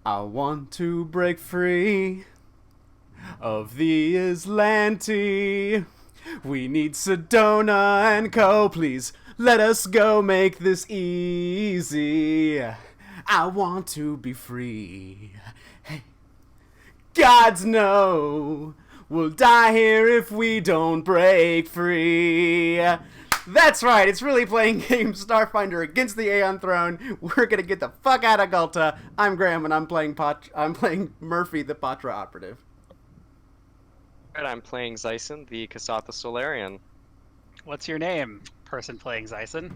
I want to break free of the Islanti. We need Sedona and Co. Please let us go make this easy. I want to be free. Hey, gods know we'll die here if we don't break free. That's right, it's really playing games Starfinder against the Aeon throne. We're gonna get the fuck out of Gulta. I'm Graham and I'm playing Murphy, the Patra operative. And I'm playing Zyson, the Kasatha Solarian. What's your name, person playing Zyson?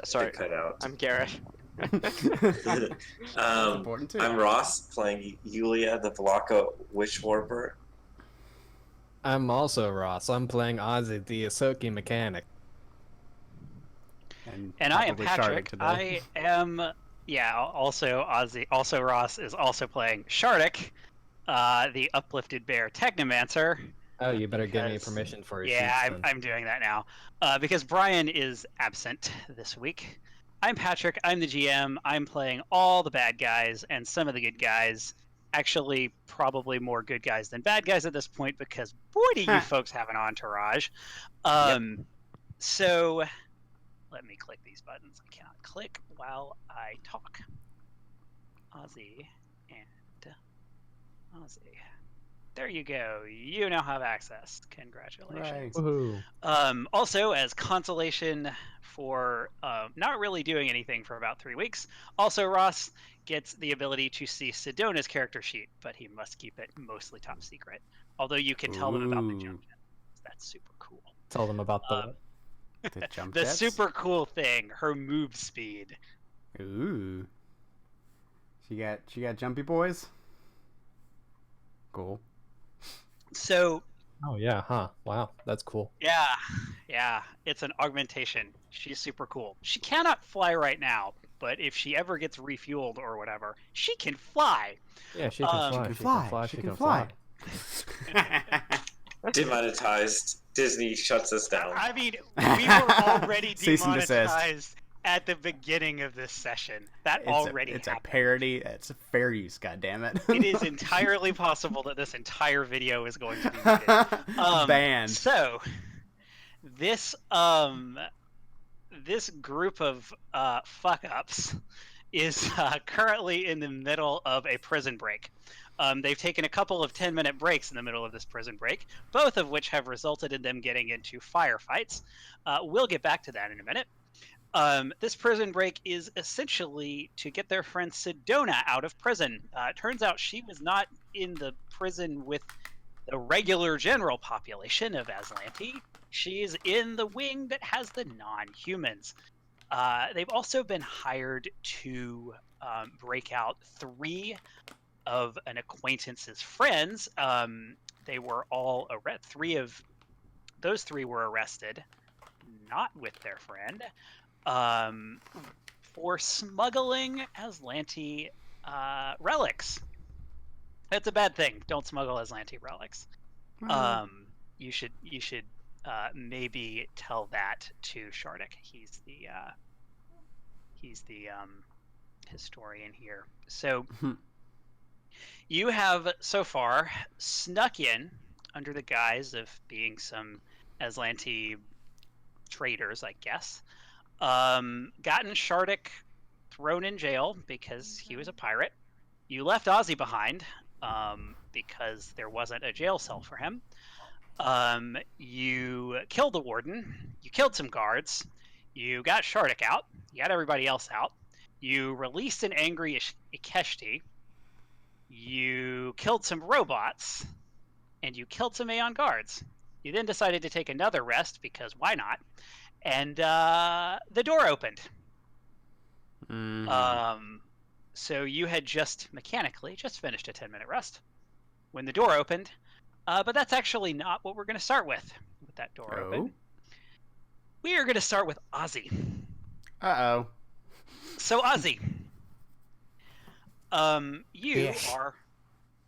Sorry, cut out. I'm Garrett. Important too. I'm Ross, playing Yulia, the Vlaka Witch Warper. I'm also Ross. I'm playing Ozzy, the Asoki mechanic. And I am probably Patrick. Shardik I am, also Ozzy. Also Ross is also playing Shardik, the uplifted bear technomancer. Oh, you better give me Because- permission for your Yeah, sheets, then. I'm doing that now. Because Brian is absent this week. I'm Patrick. I'm the GM. I'm playing all the bad guys and some of the good guys. Actually, probably more good guys than bad guys at this point because boy, do you folks have an entourage. So let me click these buttons. I cannot click while I talk. Ozzy and Ozzy. There you go. You now have access. Congratulations. Right. Woohoo. Also, as consolation for not really doing anything for about 3 weeks, also Ross gets the ability to see Sedona's character sheet, but he must keep it mostly top secret. Although you can tell them about the jump jet. That's super cool. Tell them about The jump The jets? super cool thing, her move speed. Ooh. She got jumpy boys? Cool. So Oh, yeah, huh. Wow, that's cool. yeah, it's an augmentation. She's super cool. She cannot fly right now, but if she ever gets refueled or whatever, she can fly. Yeah, she can fly. She She can can fly. fly. Demonetized. Disney shuts us down. I mean, we were already Cease and desist. demonetized at the beginning of this session. That already It's happened. a parody. It's a fair use, goddammit. It is entirely possible that this entire video is going to be muted. Banned. So, this this group of fuck-ups is currently in the middle of a prison break. They've taken a couple of 10-minute breaks in the middle of this prison break, both of which have resulted in them getting into firefights. We'll get back to that in a minute. This prison break is essentially to get their friend Sedona out of prison. It turns out she was not in the prison with the regular general population of Aslanti. She's in the wing that has the non-humans. They've also been hired to break out 3 of an acquaintance's friends. They were all 3 of those 3 were arrested, not with their friend, for smuggling Aslanti relics. That's a bad thing. Don't smuggle Aslanti relics. You should maybe tell that to Shardik. He's the historian here. So you have so far snuck in under the guise of being some Aslanti traders, I guess. Gotten Shardik thrown in jail because he was a pirate. You left Ozzy behind because there wasn't a jail cell for him. You killed the warden. You killed some guards. You got Shardik out. You got everybody else out. You released an angry Ikeshti. You killed some robots. And you killed some Aeon guards. You then decided to take another rest because why not? And the door opened. So you had just mechanically just finished a 10-minute rest when the door opened. But that's actually not what we're going to start with that door open. We are going to start with Ozzy. Uh-oh. So Ozzy,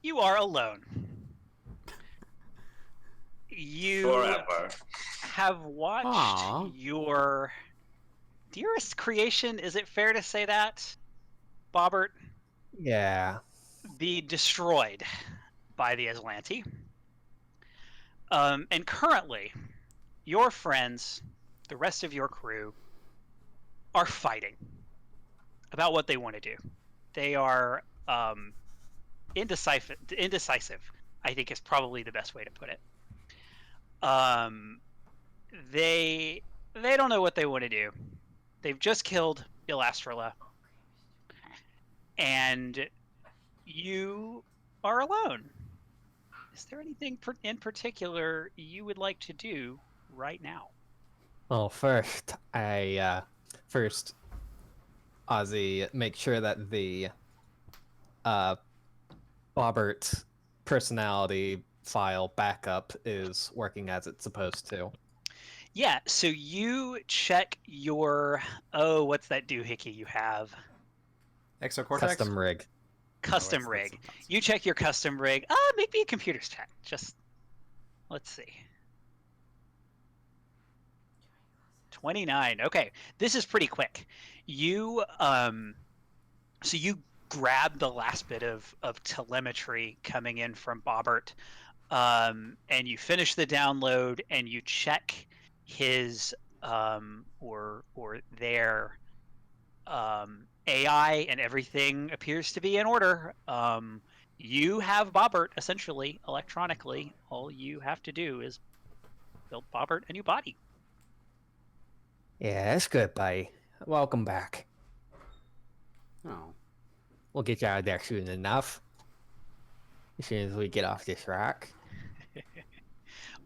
you are alone. You Forever. have watched your dearest creation. Is it fair to say that? Bobbert, Yeah. be destroyed by the Aslanti. And currently, your friends, the rest of your crew, are fighting about what they want to do. They are indecisive, I think is probably the best way to put it. They don't know what they want to do. They've just killed Ilastrala, and you are alone. Is there anything in particular you would like to do right now? Well, first, Ozzy, make sure that the Bobbert personality file backup is working as it's supposed to. Yeah, so you check your what's that doohickey you have? Exocortex? Custom rig. Custom that's rig. something else. You check your custom rig. Maybe a computer's check. Just let's see. 29. Okay, this is pretty quick. You so you grab the last bit of telemetry coming in from Bobbert, and you finish the download, and you check his or their AI, and everything appears to be in order. You have Bobbert essentially electronically. All you have to do is build Bobbert a new body. Yeah, that's good, buddy. Welcome back. Oh. We'll get you out of there soon enough. As soon as we get off this rock.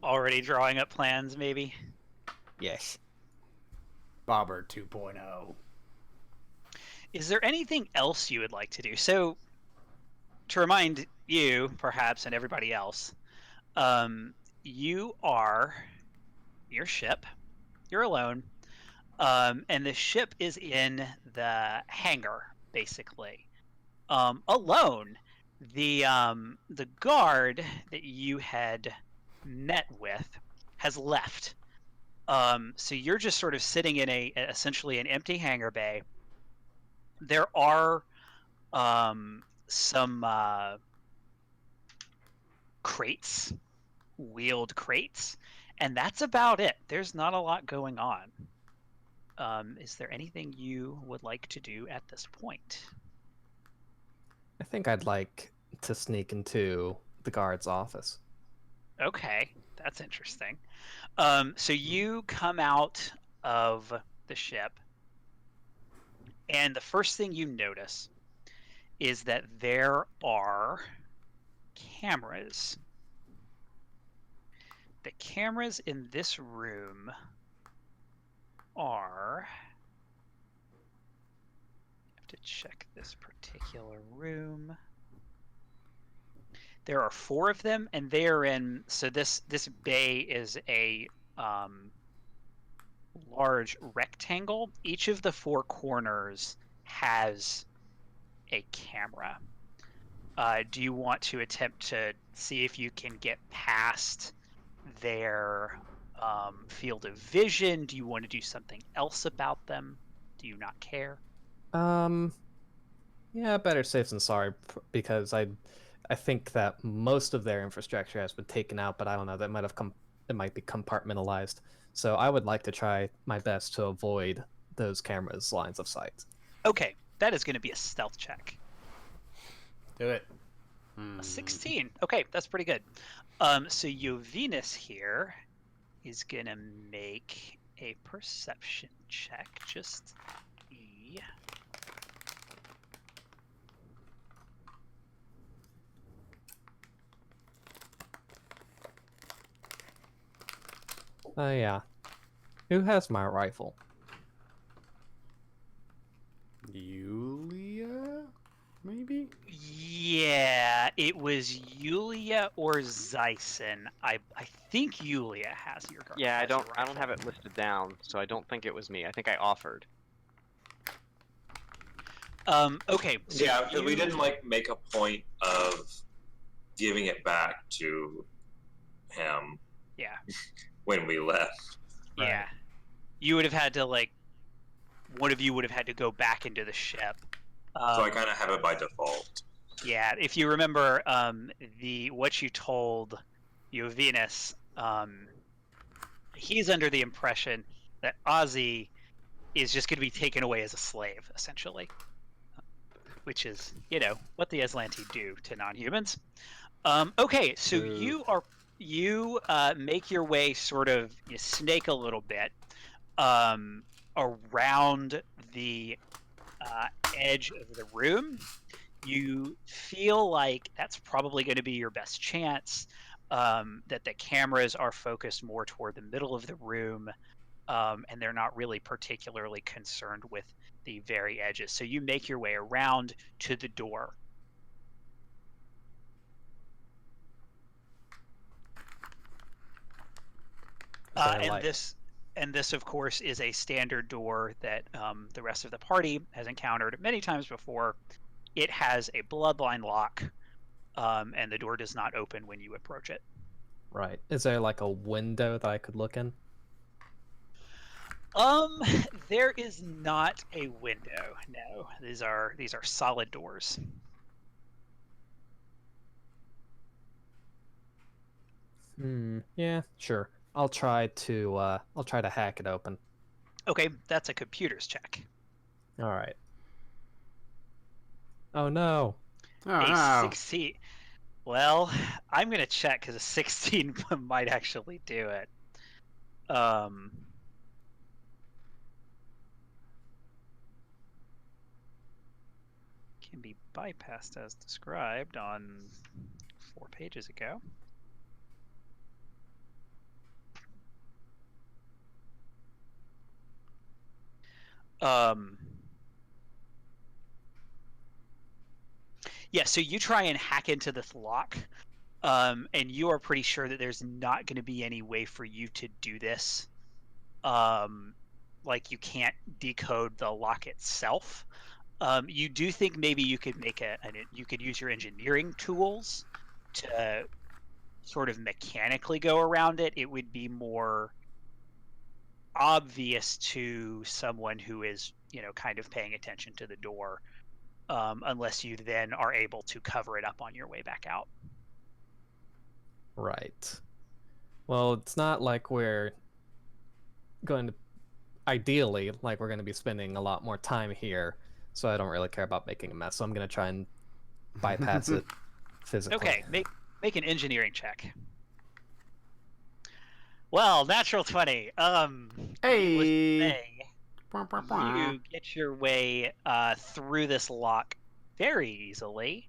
Already drawing up plans, maybe. Yes. Bobbert 2.0. Is there anything else you would like to do? So, to remind you, perhaps, and everybody else, you are your ship. You're alone, and the ship is in the hangar, basically. Alone. The guard that you had met with has left. So you're just sort of sitting in essentially an empty hangar bay. There are some crates, wheeled crates, and that's about it. There's not a lot going on. Is there anything you would like to do at this point? I think I'd like to sneak into the guard's office. Okay, that's interesting. So you come out of the ship, and the first thing you notice is that there are cameras. The cameras in this room are... I have to check this particular room. There are 4 of them, and they are in... So this bay is a large rectangle. Each of the 4 corners has a camera. Do you want to attempt to see if you can get past their field of vision? Do you want to do something else about them? Do you not care? Yeah, better safe than sorry, because I think that most of their infrastructure has been taken out, but I don't know, that it might be compartmentalized. So I would like to try my best to avoid those cameras' lines of sight. Okay, that is going to be a stealth check. Do it. A 16. Okay, that's pretty good. So Jovinus here is going to make a perception check. Just E. Yeah. Who has my rifle? Yulia? Maybe? Yeah, it was Yulia or Zyson. I think Yulia has your gun. Yeah, I don't have it listed down, so I don't think it was me. I think I offered. Okay. So Yeah, because we didn't make a point of giving it back to him. Yeah. When we left. Yeah. You would have had to one of you would have had to go back into the ship So I kind of have it by default. Yeah, if you remember what you told Venus, he's under the impression that Ozzy is just going to be taken away as a slave, essentially, which is, what the Aslanti do to non-humans. Okay, so you make your way you snake a little bit around the edge of the room. You feel like that's probably going to be your best chance, that the cameras are focused more toward the middle of the room, and they're not really particularly concerned with the very edges. So you make your way around to the door. And this, of course, is a standard door that the rest of the party has encountered many times before. It has a bloodline lock, and the door does not open when you approach it. Right. Is there like a window that I could look in? There is not a window. No, these are solid doors. Yeah, sure. I'll try to hack it open. Okay, that's a computer's check. All right. Oh no. A 16. Well, I'm gonna check because a 16 might actually do it. Can be bypassed as described on 4 pages ago. Yeah, so you try and hack into this lock, and you are pretty sure that there's not going to be any way for you to do this. Like you can't decode the lock itself. You do think maybe you could you could use your engineering tools to sort of mechanically go around it. It would be more obvious to someone who is, kind of paying attention to the door, unless you then are able to cover it up on your way back out. Right. Well, it's not like we're going to, ideally, like we're going to be spending a lot more time here, so I don't really care about making a mess. So I'm going to try and bypass it physically. Okay, make an engineering check. Well, natural 20. Hey. You get your way through this lock very easily,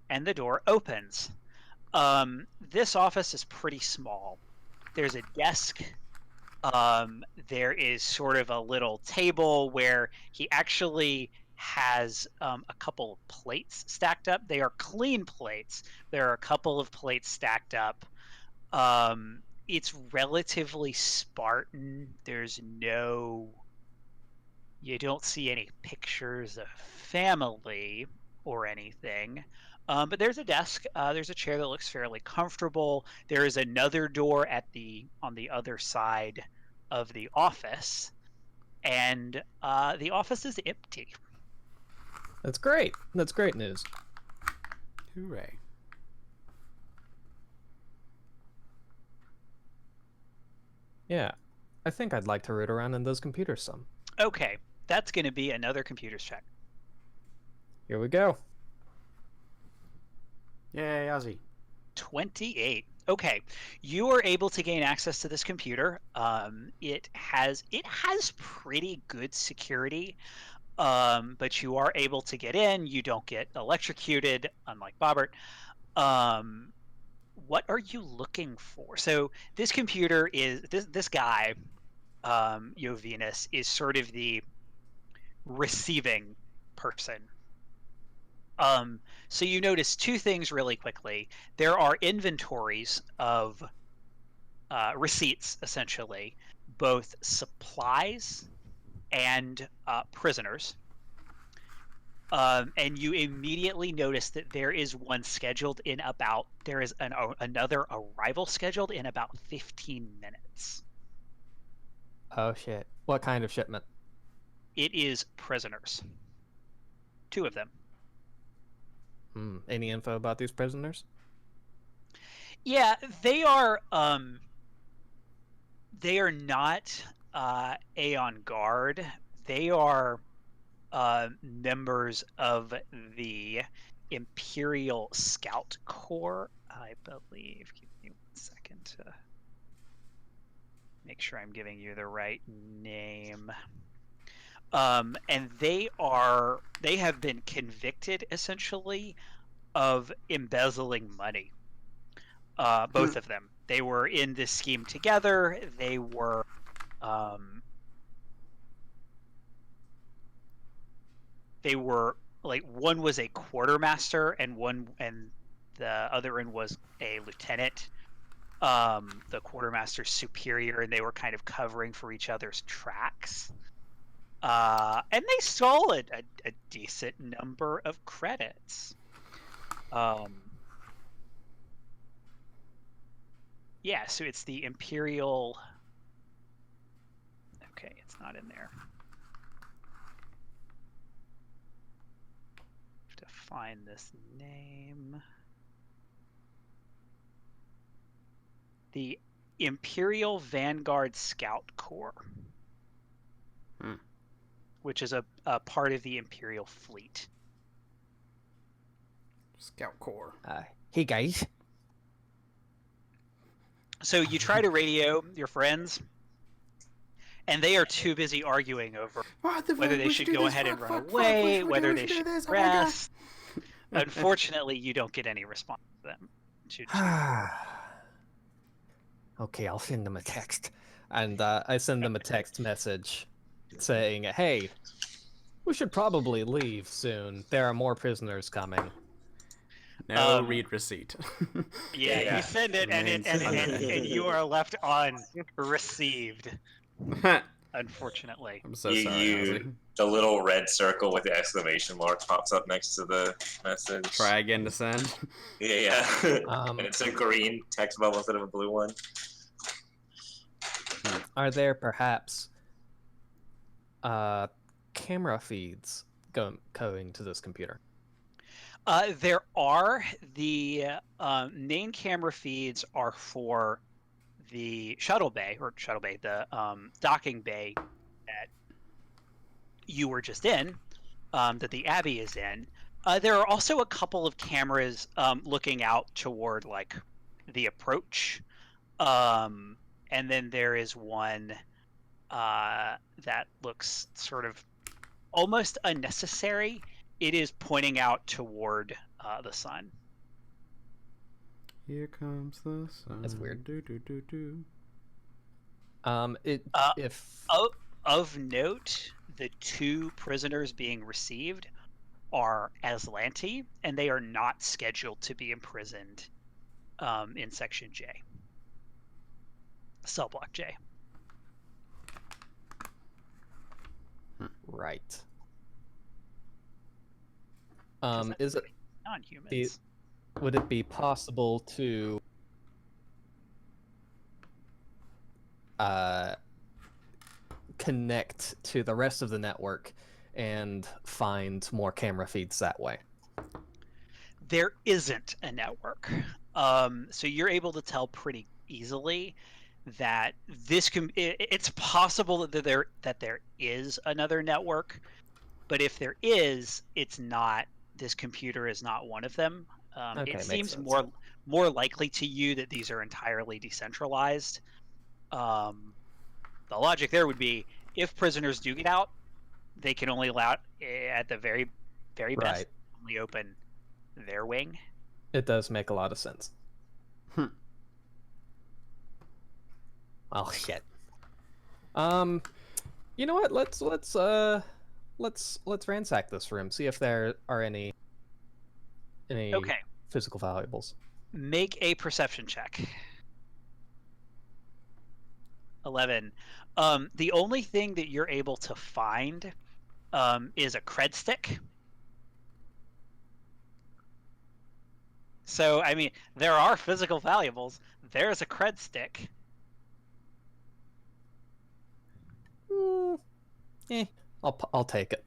and the door opens. This office is pretty small. There's a desk. There is sort of a little table where he actually has a couple of plates stacked up. They are clean plates. There are a couple of plates stacked up. It's relatively Spartan. You don't see any pictures of family or anything. But there's a desk. There's a chair that looks fairly comfortable. There is another door on the other side of the office, and the office is empty. That's great. That's great news. Hooray. Yeah. I think I'd like to root around in those computers some. Okay, that's going to be another computer's check. Here we go. Yay, Ozzy. 28. Okay, you are able to gain access to this computer. It has pretty good security, but you are able to get in. You don't get electrocuted, unlike Bobbert. What are you looking for? So this computer is this guy, Venus, is sort of the receiving person. So you notice 2 things really quickly. There are inventories of receipts, essentially, both supplies and prisoners. And you immediately notice that there is one scheduled in another arrival scheduled in about 15 minutes. Oh shit. What kind of shipment? It is prisoners. 2 of them. Any info about these prisoners? Yeah, they are not Aeon Guard. They are members of the Imperial Scout Corps, I believe. Give me 1 second to make sure I'm giving you the right name. And they have been convicted essentially of embezzling money. Both of them. They were in this scheme together. They were like, one was a quartermaster and the other one was a lieutenant. The quartermaster's superior, and they were kind of covering for each other's tracks. And they stole a decent number of credits. Yeah, so it's the Imperial... Okay, it's not in there. Have to find this name. The Imperial Vanguard Scout Corps. Which is a part of the Imperial fleet. Scout Corps. Hey guys. So you try to radio your friends, and they are too busy arguing over whether they should go ahead and run away, whether they should rest. Unfortunately, you don't get any response to them. Okay, I'll send them a text. And I send them a text message saying, hey, we should probably leave soon. There are more prisoners coming. No read receipt. Yeah, you send it, and you are left on received. Unfortunately. I'm so sorry. The little red circle with the exclamation mark pops up next to the message. Try again to send. Yeah. And it's a green text bubble instead of a blue one. Are there perhaps camera feeds going to this computer? There are. The main camera feeds are for the the docking bay that you were just in, that the Abbey is in. There are also a couple of cameras looking out toward, like, the approach. And then there is one that looks sort of almost unnecessary. It is pointing out toward the sun. Here comes the sun. That's weird. Do. Of note, the 2 prisoners being received are Aslanti, and they are not scheduled to be imprisoned in Section J. Cell block J. Right. Is it non-humans? Would it be possible to connect to the rest of the network and find more camera feeds that way? There isn't a network. So you're able to tell pretty easily that it's possible that there is another network, but if there is, it's not. This computer is not one of them. Okay, it makes seems sense. more likely to you that these are entirely decentralized. The logic there would be, if prisoners do get out, they can only allow, at the very best, Right. only open their wing. It does make a lot of sense. Oh shit. You know what? Let's ransack this room. See if there are any Okay. physical valuables. Make a perception check. 11. The only thing that you're able to find is a cred stick. So, I mean, there are physical valuables. There's a cred stick. I'll take it.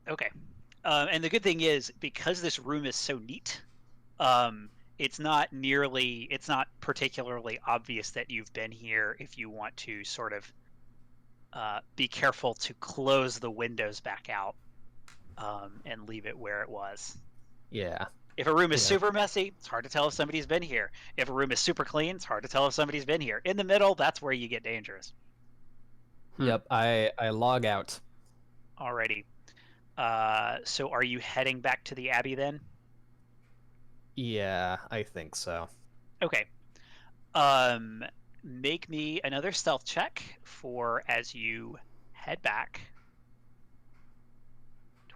Okay. And the good thing is, because this room is so neat, it's not particularly obvious that you've been here if you want to sort of be careful to close the windows back out and leave it where it was. Yeah. If a room is Yeah. super messy, it's hard to tell if somebody's been here. If a room is super clean, it's hard to tell if somebody's been here. In the middle, that's where you get dangerous. Yep. I log out. Alrighty. So are you heading back to the Abbey then? Yeah, I think so. Okay. Make me another stealth check for as you head back.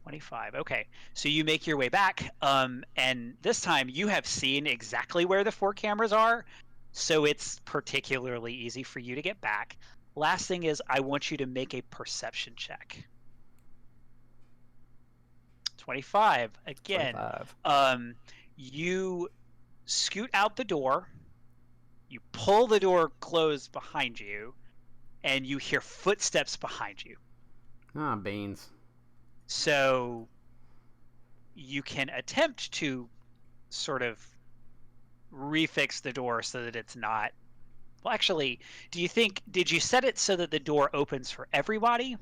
25. Okay. So you make your way back, and this time you have seen exactly where the 4 cameras are, so it's particularly easy for you to get back. Last thing is I want you to make a perception check. 25. Again, 25. You scoot out the door, you pull the door closed behind you, and you hear footsteps behind you. Ah, beans. So you can attempt to sort of refix the door so that it's not... Well, actually, did you set it so that the door opens for everybody?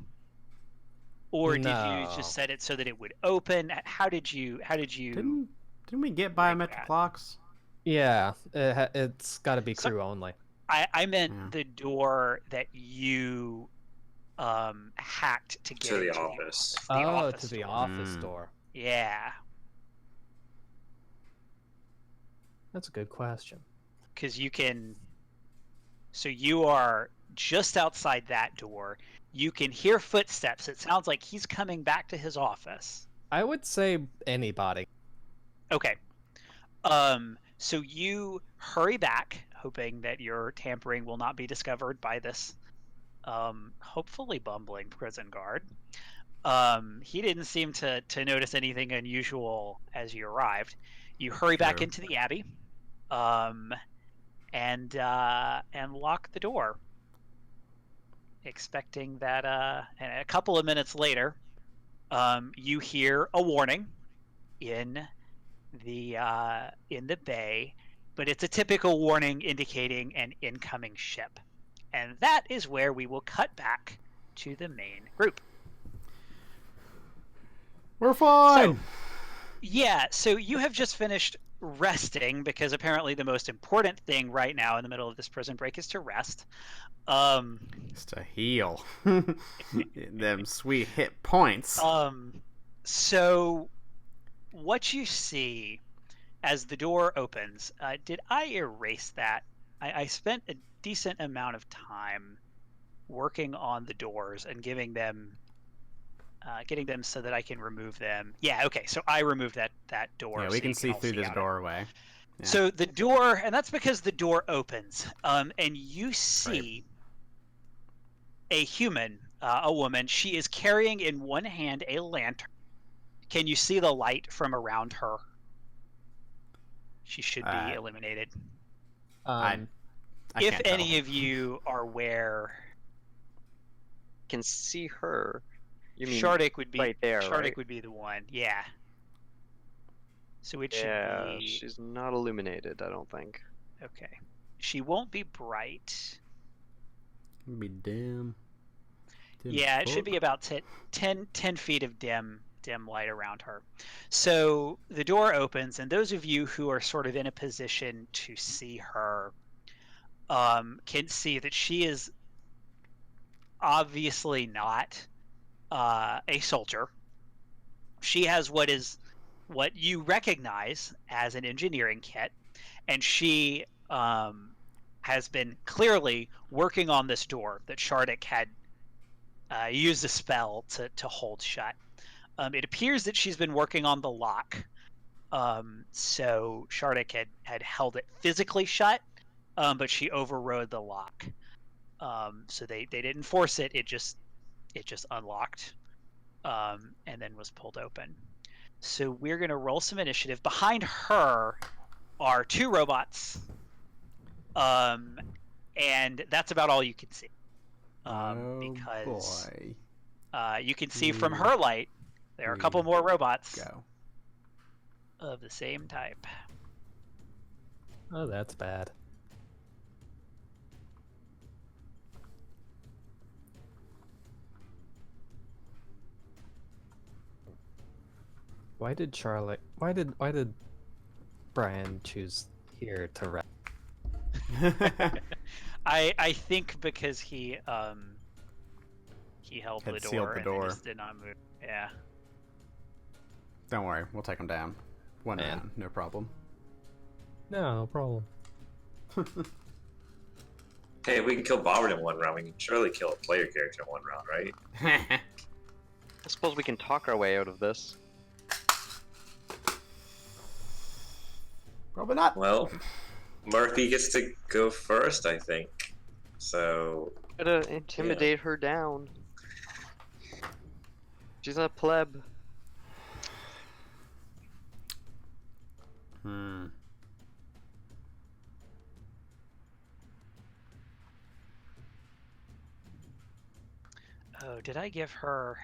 Or did you No. just set it so that it would open? How did you Didn't we get biometric that. locks? Yeah, it's got to be So- crew only. I meant Yeah. the door that you hacked to get To the into office. The Oh, office to the door. office Mm. door. Yeah, That's a good question. because you can... So you are just outside that door. You can hear footsteps. It sounds like he's coming back to his office. I would say anybody. Okay. So you hurry back, hoping that your tampering will not be discovered by this hopefully bumbling prison guard. He didn't seem to notice anything unusual as you arrived. You hurry back True. into the Abbey, and lock the door, expecting that. And a couple of minutes later, you hear a warning in the bay, but it's a typical warning indicating an incoming ship, and that is where we will cut back to the main group. We're fine. Yeah, so you have just finished resting because apparently the most important thing right now in the middle of this prison break is to rest. It's to heal. Them sweet hit points. So what you see as the door opens, did I erase that? I spent a decent amount of time working on the doors and getting them so that I can remove them. Yeah, okay, so I removed that door. Yeah, so we can you see all through this out of it. doorway. Yeah. So the door, and that's because the door opens, and you see a human, a woman. She is carrying in one hand a lantern. Can you see the light from around her? She should be illuminated. I If can't any tell. of you are where Can see her. You mean Shardik would be, right there, Shardik right? would be the one. Yeah. So it Yeah, should be she's not illuminated, I don't think. okay. She won't be bright. It'd be dim. Yeah, it should be about 10 feet of dim light around her. So the door opens, and those of you who are sort of in a position to see her can see that she is obviously not a soldier. She has what you recognize as an engineering kit, and she has been clearly working on this door that Shardik had used a spell to hold shut. It appears that she's been working on the lock. So Shardik had held it physically shut, but she overrode the lock. So they didn't force it. It just unlocked, and then was pulled open. So we're gonna roll some initiative. Behind her are 2 robots, and that's about all you can see. Because boy. you can see from her light There are a couple more robots Go. of the same type. Oh, that's bad. Why did Charlotte? Why did Brian choose here to rest? I think because he held Had the sealed door the and door. then just did not move. Yeah. Don't worry, we'll take him down. One Man. round, no problem. No problem. Hey, if we can kill Bobbert in 1 round, we can surely kill a player character in 1 round, right? I suppose we can talk our way out of this. Probably not. Well, Murphy gets to go first, I think. So, Gotta intimidate her down. She's a pleb. Oh, did I give her?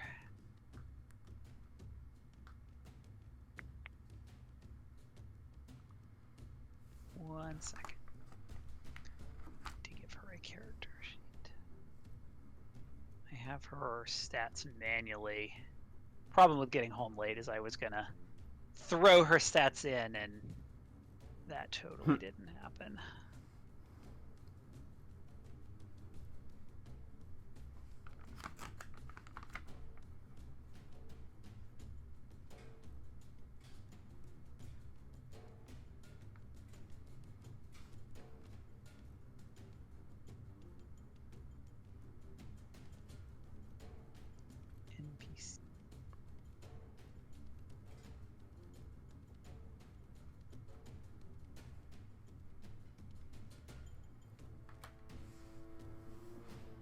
One second. To give her a character sheet. I have her stats manually. Problem with getting home late is I was gonna throw her stats in, and that totally didn't happen. NPC.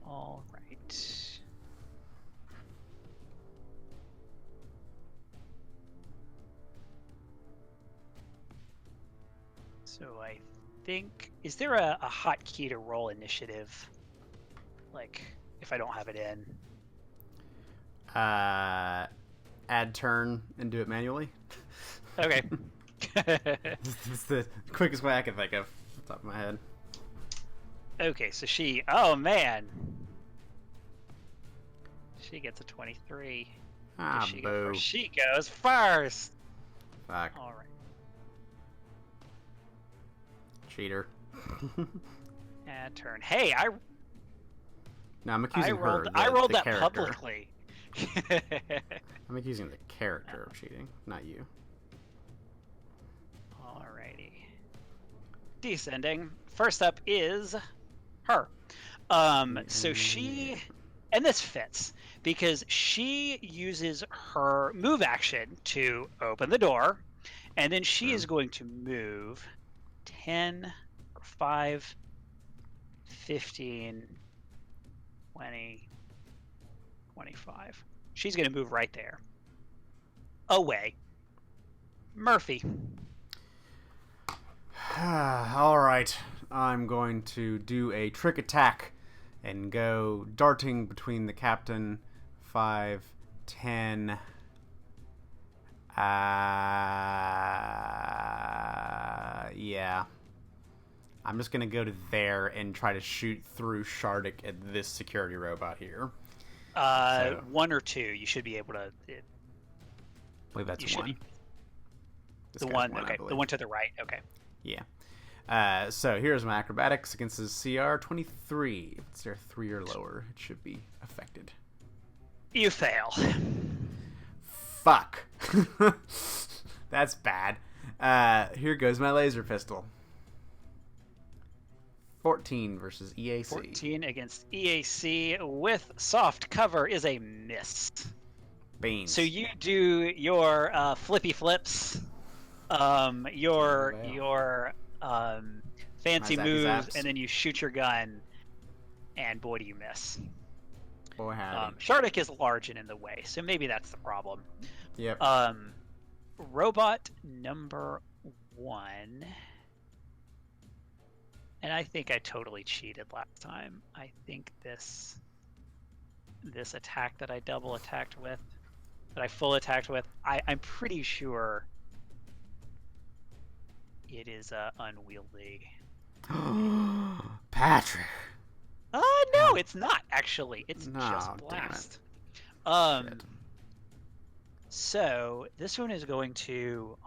All right. So I think, is there a hotkey to roll initiative? Like, if I don't have it in. Add turn and do it manually. Okay. It's the quickest way I can think of, off the top of my head. Okay, so oh man. She gets a 23. Ah, Does she go boo. first? She goes first! Fuck. Alright. Cheater. And turn. Hey, I No, I'm accusing rolled her. I rolled the that character. publicly. I'm accusing the character of cheating, not you. Alrighty. Descending. First up is her. So she, and this fits because she uses her move action to open the door, and then she is going to move 10, 5, 15, 20, 25. She's going to move right there. Away. Murphy. All right, I'm going to do a trick attack and go darting between the captain, 5, 10. Yeah. I'm just gonna go to there and try to shoot through Shardik at this security robot here. So, 1 or 2. You should be able to. I believe that's You should one. be- This The guy's one. I Okay. The believe. one to the right. Okay. Yeah. So here's my acrobatics against his CR 23. If it's there 3 or lower, it should be affected. You fail. Fuck. That's bad. Here goes my laser pistol. 14 versus EAC. 14 against EAC with soft cover is a miss. Beans. So you do your flippy flips, your fancy My zappy moves, zaps. and then you shoot your gun, and boy do you miss. Boy, howdy. Shardik is large and in the way, so maybe that's the problem. Yep. Robot number 1. And I think I totally cheated last time. I think this attack that I double attacked with that I full attacked with. I'm pretty sure it is unwieldy. Patrick. No, it's not actually. It's No, just damn it. blast. Shit. So this one is going to,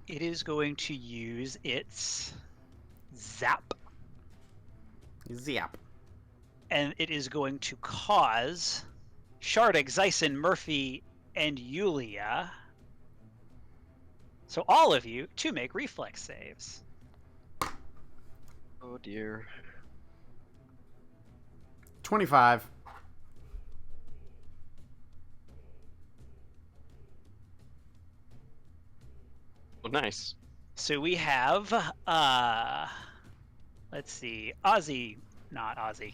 it is going to use its zap, Zap. and it is going to cause Shardik, Zyson, Murphy, and Yulia, so all of you, to make reflex saves. Oh dear. 25. Oh, nice. So we have, let's see, Ozzy, not Ozzy,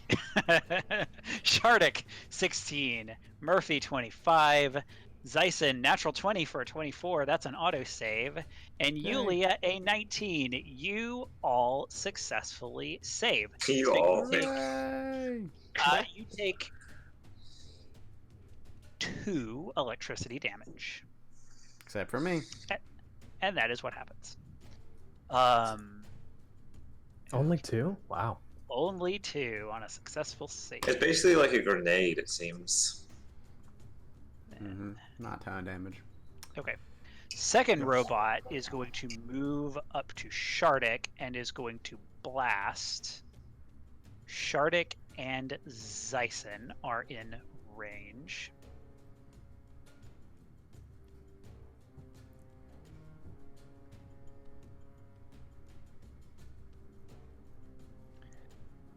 Shardik, 16, Murphy, 25, Zyson, natural 20 for a 24, that's an autosave, and Yulia, a 19. You all successfully save. You all think. Hooray! You take 2 electricity damage. Except for me. And that is what happens. Only 2? Wow. Only 2 on a successful save. It's basically like a grenade, it seems. Not a ton of damage. Okay. Second robot is going to move up to Shardik and is going to blast. Shardik and Zyson are in range.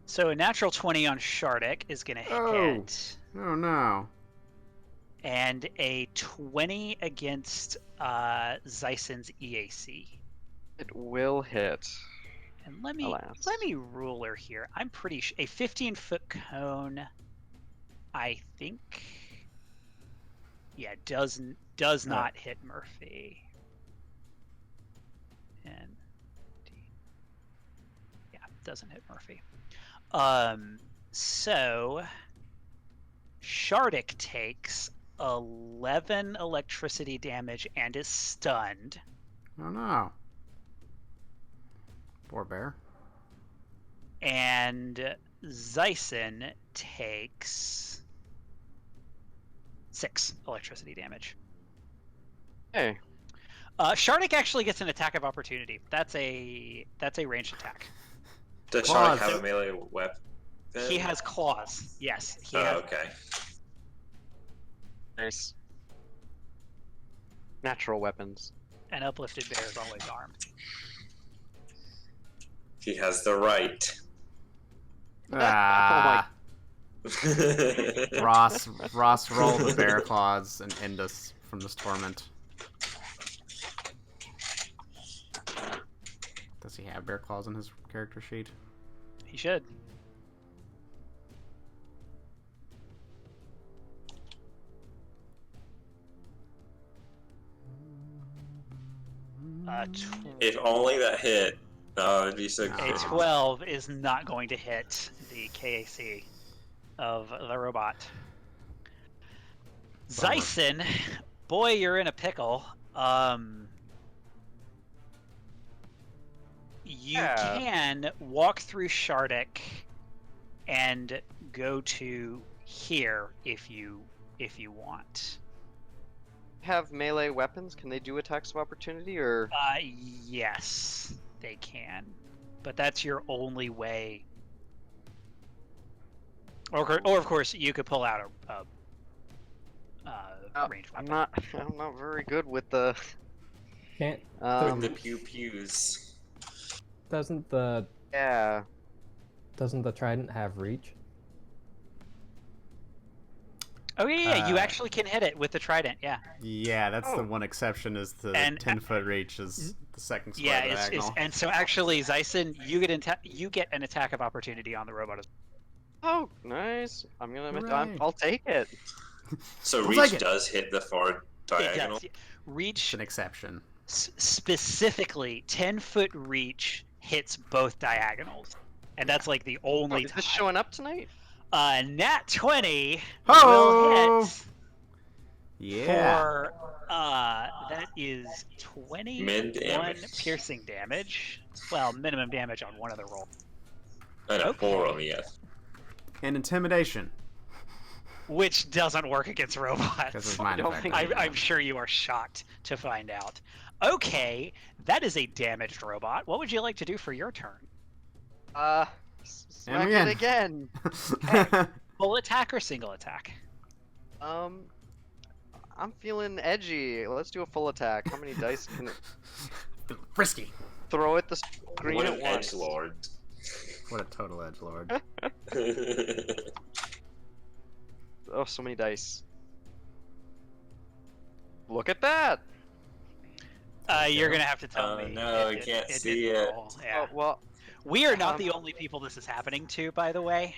So a natural 20 on Shardik is going to hit. Oh no. And a 20 against Zyson's EAC. It will hit. And let me ruler here. I'm pretty sure a 15-foot cone. I think, yeah, does not hit Murphy. And yeah, doesn't hit Murphy. So Shardik takes 11 electricity damage and is stunned. Oh no. Poor bear. And Zyson takes 6 electricity damage. Hey. Shardik actually gets an attack of opportunity. That's a ranged attack. Does Claws. Shark have a melee weapon? He has claws. Yes, he Oh, has. okay. Nice. Natural weapons. An uplifted bear is always armed. He has the right. Ah. Ross roll the bear claws and end us from this torment. Does he have bear claws in his character sheet? He should. If only that hit. Oh, it'd be so A good. 12 is not going to hit the KAC of the robot. Zyson, boy, you're in a pickle. You can walk through Shardik and go to here if you want. Have melee weapons? Can they do attacks of opportunity or? Yes, they can, but that's your only way. Or of course, you could pull out a ranged weapon. I'm not very good with the. Can't. With the pew pews. Doesn't the Yeah. trident have reach? Oh yeah, you actually can hit it with the trident. Yeah. Yeah, that's the one exception is the 10-foot reach is the second square diagonal. And so actually, Zyson, you get an attack of opportunity on the robot. Oh, nice. Hooray. I'll take it. So We'll reach take it. does hit the far diagonal. It does. Reach It's an exception. specifically 10-foot reach hits both diagonals, and that's like the only Is time. this showing up tonight? Nat 20 Ho! will hit Yeah. for that is 21 damage. piercing damage. Well, minimum damage on one of the rolls. And a Okay. 4 on the F. And intimidation. Which doesn't work against Because robots. it's mind don't effect. think- I'm sure you are shocked to find out. Okay, that is a damaged robot. What would you like to do for your turn? Smack again. it again. Full attack or single attack? I'm feeling edgy. Let's do a full attack. How many dice can it Frisky. throw at the screen What at an once? edgelord. What a total edgelord. Oh, so many dice. Look at that. You're gonna have to tell me. no, I can't see didn't it. roll. Yeah. Oh, well, We are not um, the only people this is happening to, by the way.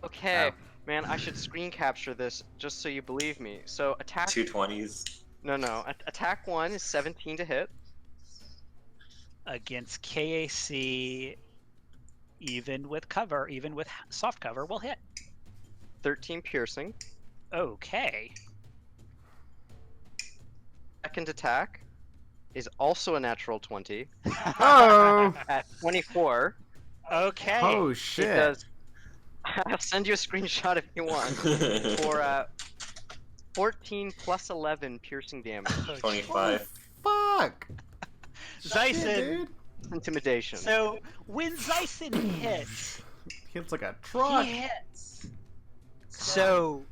okay. Oh. Man, I should screen capture this just so you believe me. So attack. 220s. No. Attack 1 is 17 to hit. Against KAC, even with cover, even with soft cover, will hit. 13 piercing. Okay. Second attack is also a natural 20 Oh! at 24. Okay. Oh It shit. does. I'll send you a screenshot if you want. For 14 plus 11 piercing damage. Oh, 25. Fuck! Zyson. Shit, dude. Intimidation. So when Zyson hits, Hits like a truck. he hits. So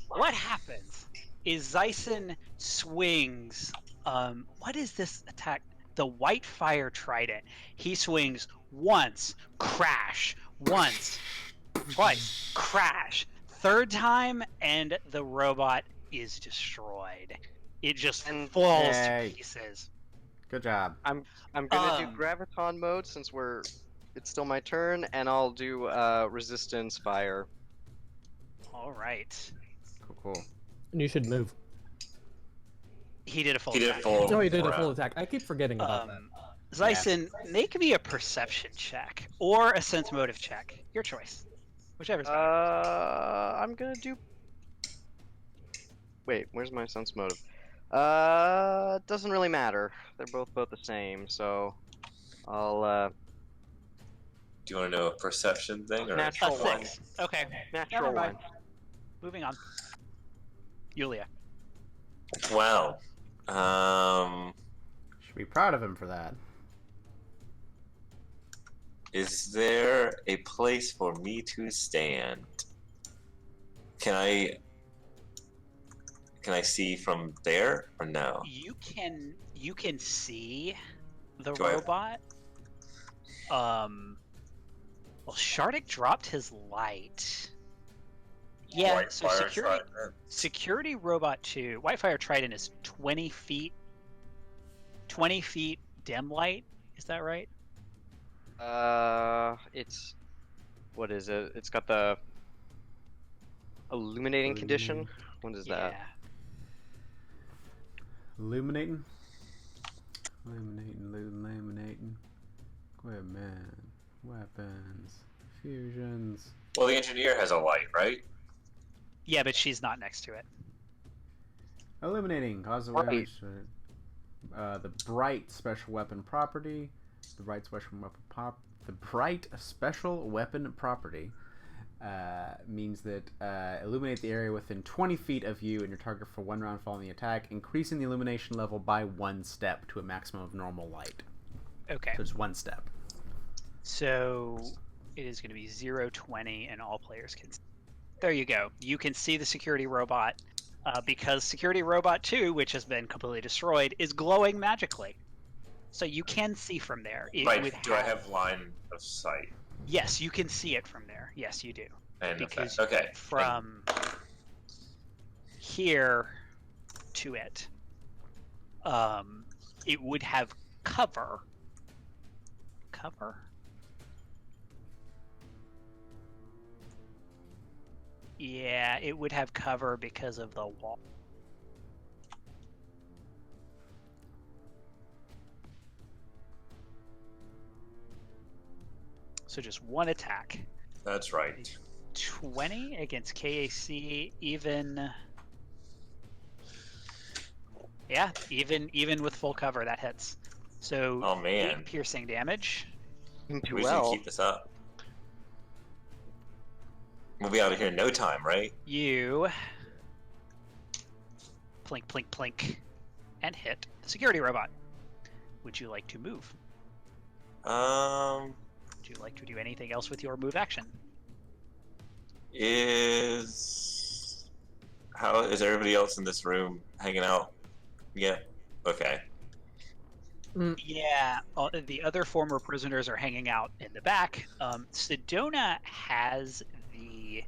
what happens is Zyson swings. What is this attack? The White Fire Trident. He swings once, crash. Once, twice, crash. Third time, and the robot is destroyed. It just And- falls Yay. to pieces. Good job. I'm gonna do Um, graviton mode since it's still my turn, and I'll do resistance fire. All right. Cool. And you should move. He did a full He did a attack. full. No, he did a round. full attack. I keep forgetting about that. Zyson, make me a perception check or a sense motive check. Your choice. Whichever's better. I'm gonna do. Wait, where's my sense motive? Doesn't really matter. They're both the same, so I'll Do you want to know a perception thing or Natural A one. 6. Okay. natural Never mind. one. Moving on. Yulia. Wow. Should be proud of him for that. Is there a place for me to stand? Can I see from there or no? You can see the Do I- robot. Well, Shardik dropped his light. Yeah, White so fire security trident. Security Robot 2, Whitefire Trident is 20 feet. 20 feet dim light, is that right? It's what is it? It's got the illuminating condition. What is that? Yeah. Illuminating. Illuminating. Equipment. Weapons. Fusions. Well, the engineer has a light, right? Yeah, but she's not next to it. Illuminating. Cause of Right. damage. The bright special weapon property. The bright special weapon property means that illuminate the area within 20 feet of you and your target for 1 round following the attack, increasing the illumination level by 1 step to a maximum of normal light. Okay. So it's 1 step. So it is going to be 0-20 and all players can. There you go. You can see the security robot because Security Robot 2, which has been completely destroyed, is glowing magically. So you can see from there. It Right. would Do I have line of sight? Yes, you can see it from there. Yes, you do. And Because okay. From here to it, it would have cover. Cover? Yeah, it would have cover because of the wall. So just one attack. That's right. 20 against KAC, even. Yeah, even with full cover, that hits. So Oh man, 8 piercing damage. Doing too we just need to well. keep this up. We'll be out of here in no time, right? You plink, plink, plink, and hit the security robot. Would you like to move? Would you like to do anything else with your move action? Is everybody else in this room hanging out? Yeah. Okay. Yeah, the other former prisoners are hanging out in the back. Sedona has the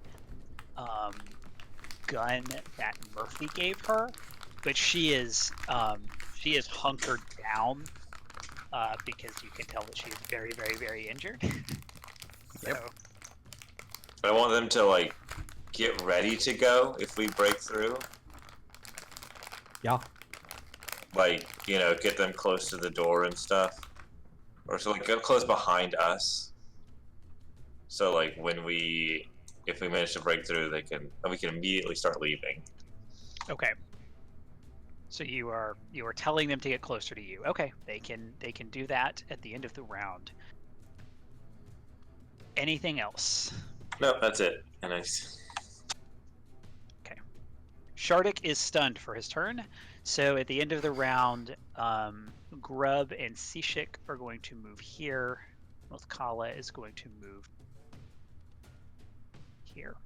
gun that Murphy gave her, but she is hunkered down because you can tell that she is very, very, very injured. So, But I want them to like get ready to go if we break through. Yeah. Like, you know, get them close to the door and stuff. Or so like get close behind us. So like if we manage to break through, we can immediately start leaving. okay. So you are telling them to get closer to you. Okay, they can do that at the end of the round. Anything else? No, that's it. And Okay. Shardik is stunned for his turn. So at the end of the round, Grub and Sishik are going to move here. Mothkala is going to move here.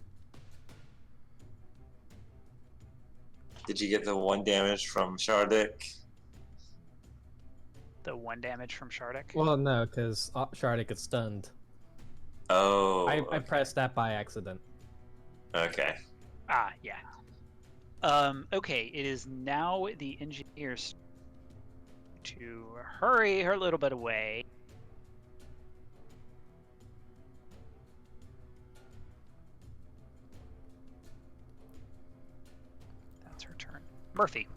Did you get the 1 damage from Shardik? The 1 damage from Shardik. Well, no, because Shardik gets stunned. Oh. I pressed that by accident. Okay. Ah, yeah. Okay, it is now the engineers to hurry her a little bit away. That's her turn. Murphy.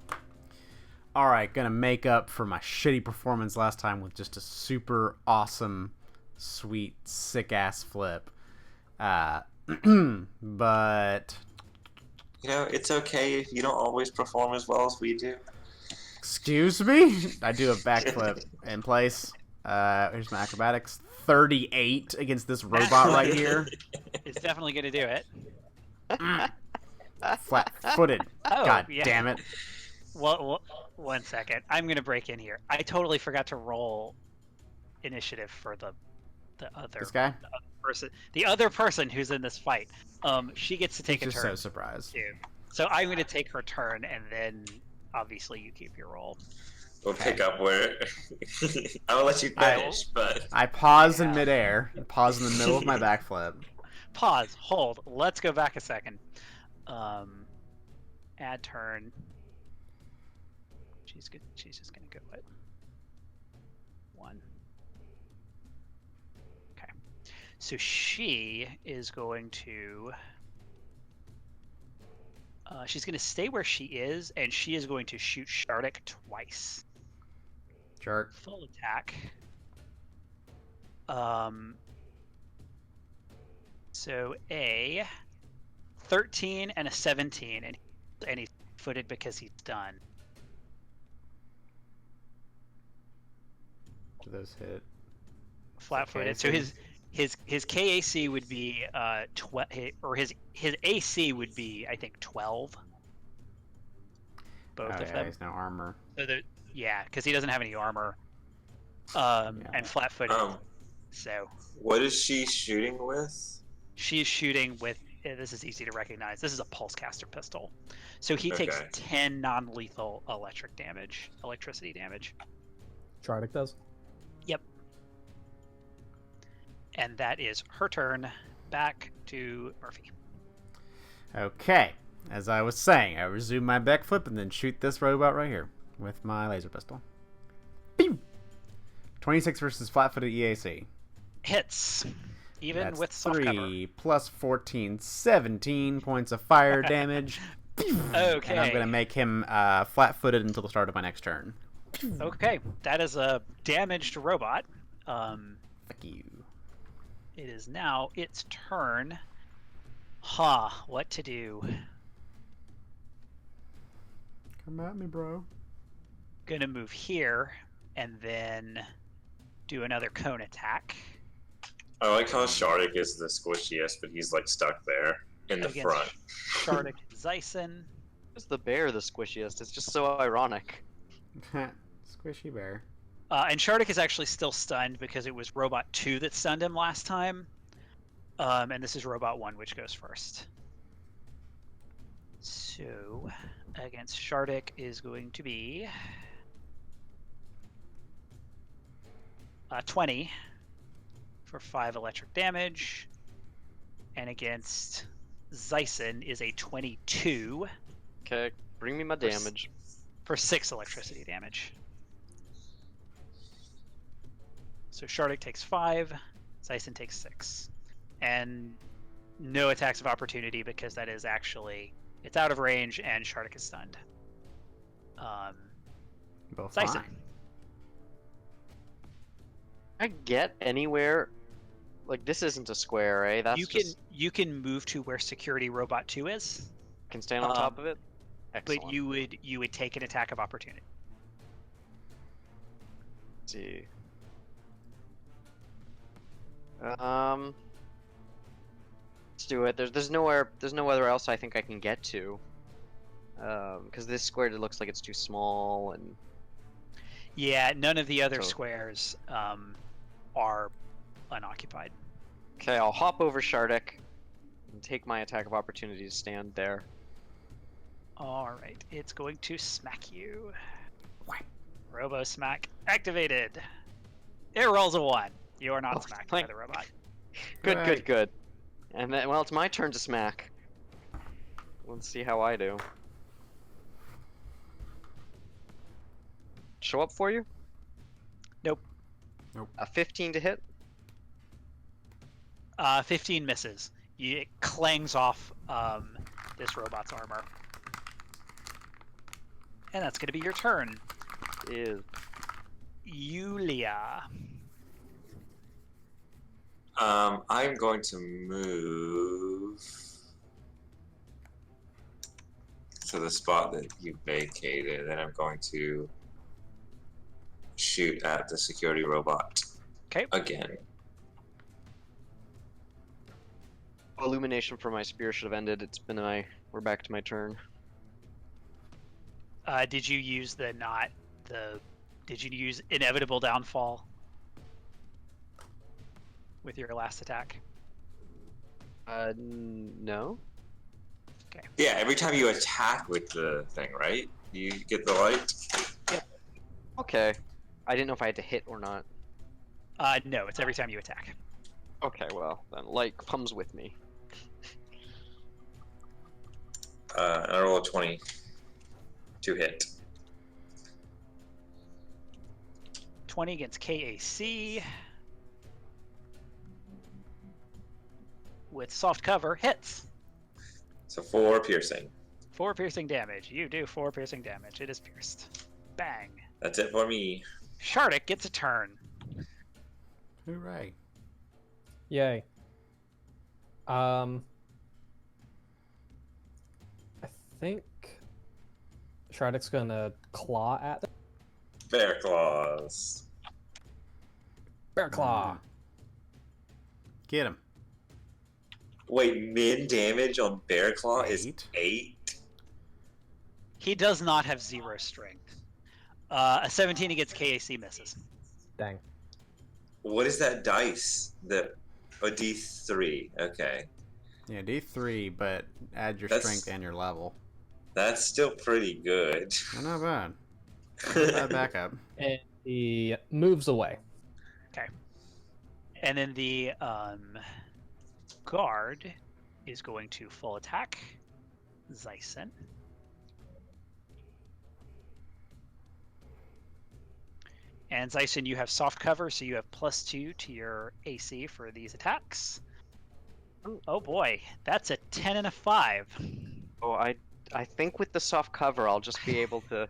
Alright, gonna make up for my shitty performance last time with just a super awesome, sweet, sick-ass flip. But... You know, it's okay if you don't always perform as well as we do. Excuse me? I do a backflip in place. Here's my acrobatics. 38 against this robot right here. It's definitely going to do it. Flat-footed. Oh, God yeah. damn it. Well, 1 second. I'm going to break in here. I totally forgot to roll initiative for the other This guy? the other person who's in this fight. She gets to take a Just turn so surprised. too. So I'm going to take her turn, and then obviously you keep your roll. We'll pick up where I will let you finish, but I pause in midair. Pause in the middle of my backflip. Pause. Hold. Let's go back a second. Add turn. She's good. She's just gonna go what? 1. Okay. So she is going to. She's going to stay where she is, and she is going to shoot Shardik twice. Jerk. Full attack. So a 13 and a 17, and he's footed because he's done. Do those hit? Flat-footed. So his KAC would be 12, or his AC would be, I think, 12. Both Oh, of yeah, them. he's no armor. So yeah, because he doesn't have any armor. And flat-footed. So what is she shooting with? she's shooting with. This is easy to recognize. This is a pulsecaster pistol. So he takes 10 non-lethal electricity damage. Shardik does. Yep. And that is her turn. Back to Murphy. Okay. As I was saying, I resume my backflip and then shoot this robot right here with my laser pistol. Pew! 26 versus flat-footed EAC. Hits. Even That's with soft 3 plus 14, 17 points of fire damage. Okay. And I'm going to make him flat-footed until the start of my next turn. Okay. That is a damaged robot. Fuck you. It is now its turn. Huh, what to do? Come at me, bro. Gonna move here and then do another cone attack I like how Shardik is the squishiest, but he's like stuck there in the against front. Shardik and Zyson. Is the bear the squishiest? It's just so ironic. Squishy bear. And Shardik is actually still stunned because it was Robot 2 that stunned him last time. And this is Robot 1, which goes first. So, against Shardik is going to be 20 for 5 electric damage. And against Zyson is a 22 Okay, bring me my damage. for 6 electricity damage. So Shardik takes 5, Zyson takes 6. And no attacks of opportunity because that is actually, it's out of range and Shardik is stunned. Both Zyson. fine. I get anywhere. Like this isn't a square, right? That's You can move to where Security Robot 2 is, can stand on top of it. Excellent. but you would take an attack of opportunity. Let's see. Let's do it. There's nowhere else I think I can get to. Because this square looks like it's too small and Yeah, none of the other So- squares are unoccupied. okay, I'll hop over Shardik and take my attack of opportunity to stand there. Alright, it's going to smack you. Robo Smack activated. It rolls a 1. You are not Oh, smacked by thank- the robot. Good, Right. good, good. And then, well, it's my turn to smack. Let's see how I do. Show up for you? Nope. A 15 to hit? 15 misses. It clangs off this robot's armor. And that's going to be your turn. Is Yulia. I'm going to move to the spot that you vacated, and I'm going to shoot at the security robot. Okay. Again. illumination for my spear should have ended. It's been we're back to my turn. Did you use did you use Inevitable Downfall with your last attack? No. Yeah, every time you attack with the thing, right? You get the light? Okay. I didn't know if I had to hit or not. No, it's every time you attack. Okay, well, then light comes with me. I roll a 20 to hit. 20 against KAC. With soft cover, hits. So 4 piercing. 4 piercing damage. You do 4 piercing damage. It is pierced. Bang. That's it for me. Shardik gets a turn. Hooray. Yay. I think Shardik's gonna claw at it. Bear claws. Bear claw. Get him. Wait, min damage on bear claw is 8? 8? He does not have 0 strength. A 17 against KAC misses. Dang. What is that dice? A D3. Okay. Yeah, D3, but add your That's- strength and your level. That's still pretty good. Oh, not bad. Not bad backup. And he moves away. And then the guard is going to full attack Zyson. And Zyson, you have soft cover, so you have +2 to your AC for these attacks. Oh boy, that's a 10 and a 5. Oh, I think with the soft cover, I'll just be able to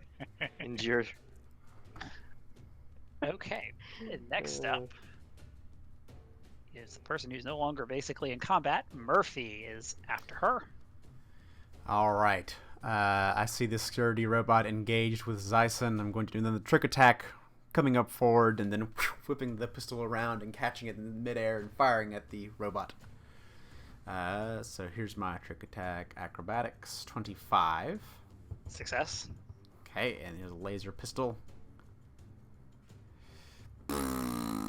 endure. Okay, next up is the person who's no longer basically in combat. Murphy is after her. All right. I see this security robot engaged with Zyson. I'm going to do another trick attack, coming up forward and then whipping the pistol around and catching it in midair and firing at the robot. So here's my trick attack. Acrobatics, 25. Success. Okay, and here's a laser pistol.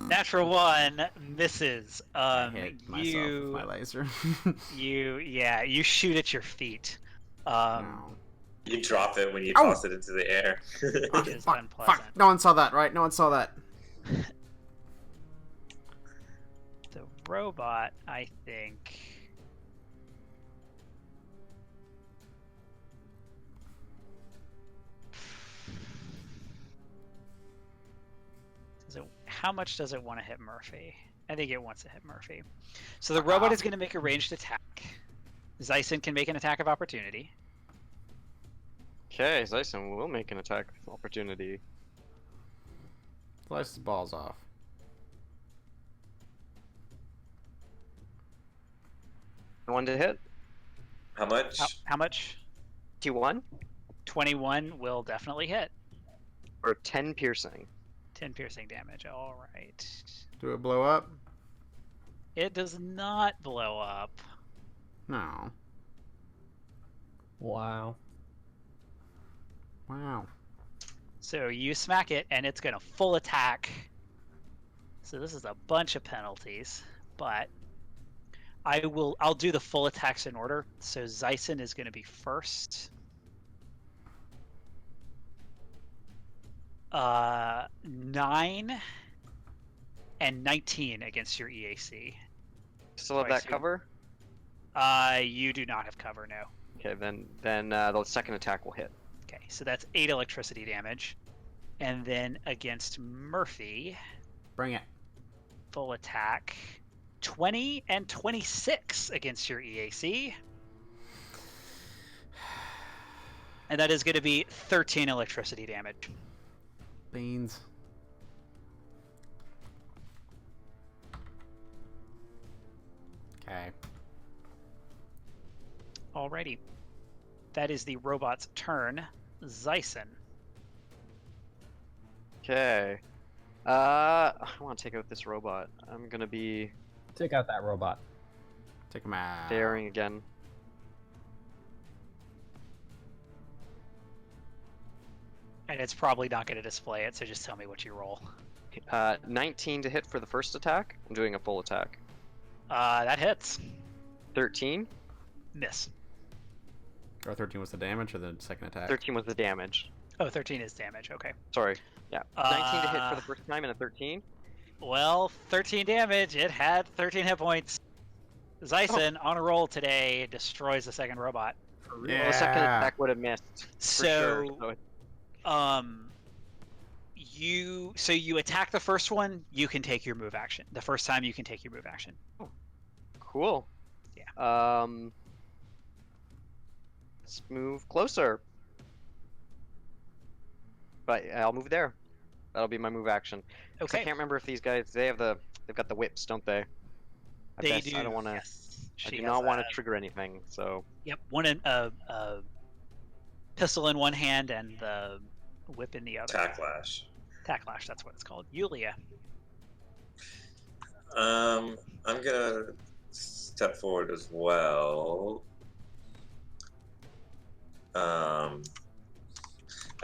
Natural 1 misses. I hit myself with my laser. You shoot at your feet. No. You drop it when you toss it into the air. Which is Fuck, unpleasant. fuck. No one saw that, right? No one saw that. The robot, I think. How much does it want to hit Murphy? I think it wants to hit Murphy. So the robot is going to make a ranged attack. Zyson can make an attack of opportunity. Okay, Zyson will make an attack of opportunity. Slice his balls off. One to hit. How much? How much? T1 21 will definitely hit. or 10 piercing. 10 piercing damage. All right. Do it blow up? It does not blow up. No. Wow. Wow. So you smack it, and it's going to full attack. So this is a bunch of penalties, but I'll do the full attacks in order. So Zyson is going to be first. 9 and 19 against your EAC. Still have Oh, I that see. cover? You do not have cover, no. Okay, then the second attack will hit. Okay, so that's 8 electricity damage. And then against Murphy, Bring it. full attack, 20 and 26 against your EAC. And that is going to be 13 electricity damage. Beans. Okay. Alrighty. That is the robot's turn. Zyson. Okay. I want to take out this robot. I'm gonna be Take out that robot. Take him out. daring again. And it's probably not going to display it, so just tell me what you roll. 19 to hit for the first attack. I'm doing a full attack. That hits. 13. Miss. Or 13 was the damage or the second attack? 13 was the damage. Oh, 13 is damage, okay. Sorry. Yeah. 19 to hit for the first time and a 13. Well, 13 damage. It had 13 hit points. Zyson, on a roll today, destroys the second robot. Well, the second attack would have missed. So, For sure. you attack the first one, you can take your move action. The first time you can take your move action. Cool. Yeah. Let's move closer. But I'll move there. That'll be my move action. 'Cause I Okay. can't remember if these guys they've got the whips, don't they? They do. I don't want to. Yes. I She do has not want a- to trigger anything. So Yep, one in a pistol in one hand and the whip in the other. Tacklash. Tacklash, that's what it's called. Yulia. I'm gonna step forward as well. And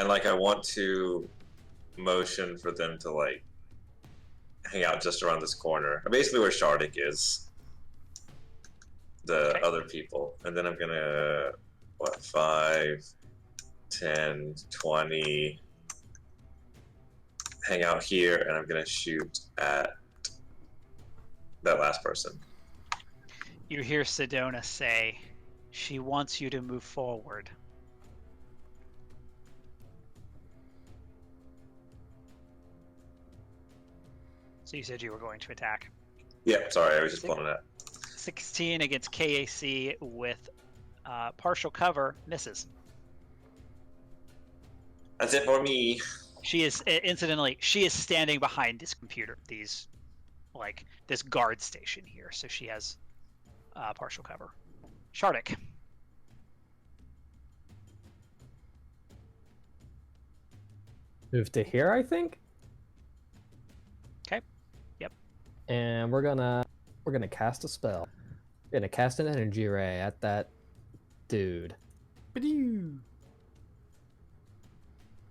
like I want to motion for them to like hang out just around this corner. Basically where Shardik is. The Okay. other people. And then I'm gonna 5, 10, 20 hang out here and I'm gonna shoot at that last person. You hear Sedona say, she wants you to move forward. So you said you were going to attack. Yeah, sorry, I was just pulling it. 16 against KAC with partial cover, misses. That's it for me. She is, incidentally, she is standing behind this computer, these like this guard station here, so she has partial cover. Shardik. Move to here, I think. Okay. Yep. And we're gonna cast a spell. We're gonna cast an energy ray at that dude. Ba-doo.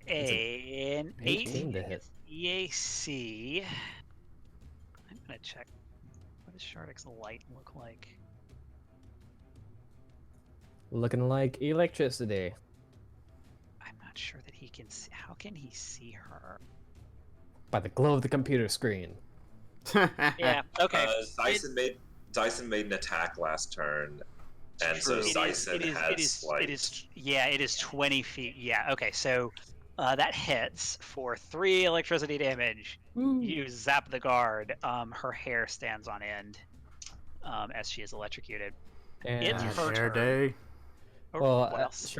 An 18 to hit. EAC. I'm gonna check. What does Shardik's light look like? Looking like electricity. I'm not sure that he can see. How can he see her? By the glow of the computer screen. Yeah. Okay. Dyson made an attack last turn, and so It is- Dyson it is- has it is- like It is. Yeah. It is 20 feet. Yeah. Okay. So that hits for 3 electricity damage. You zap the guard. Her hair stands on end as she is electrocuted. And It's her Hair turn. day. Or well, what else?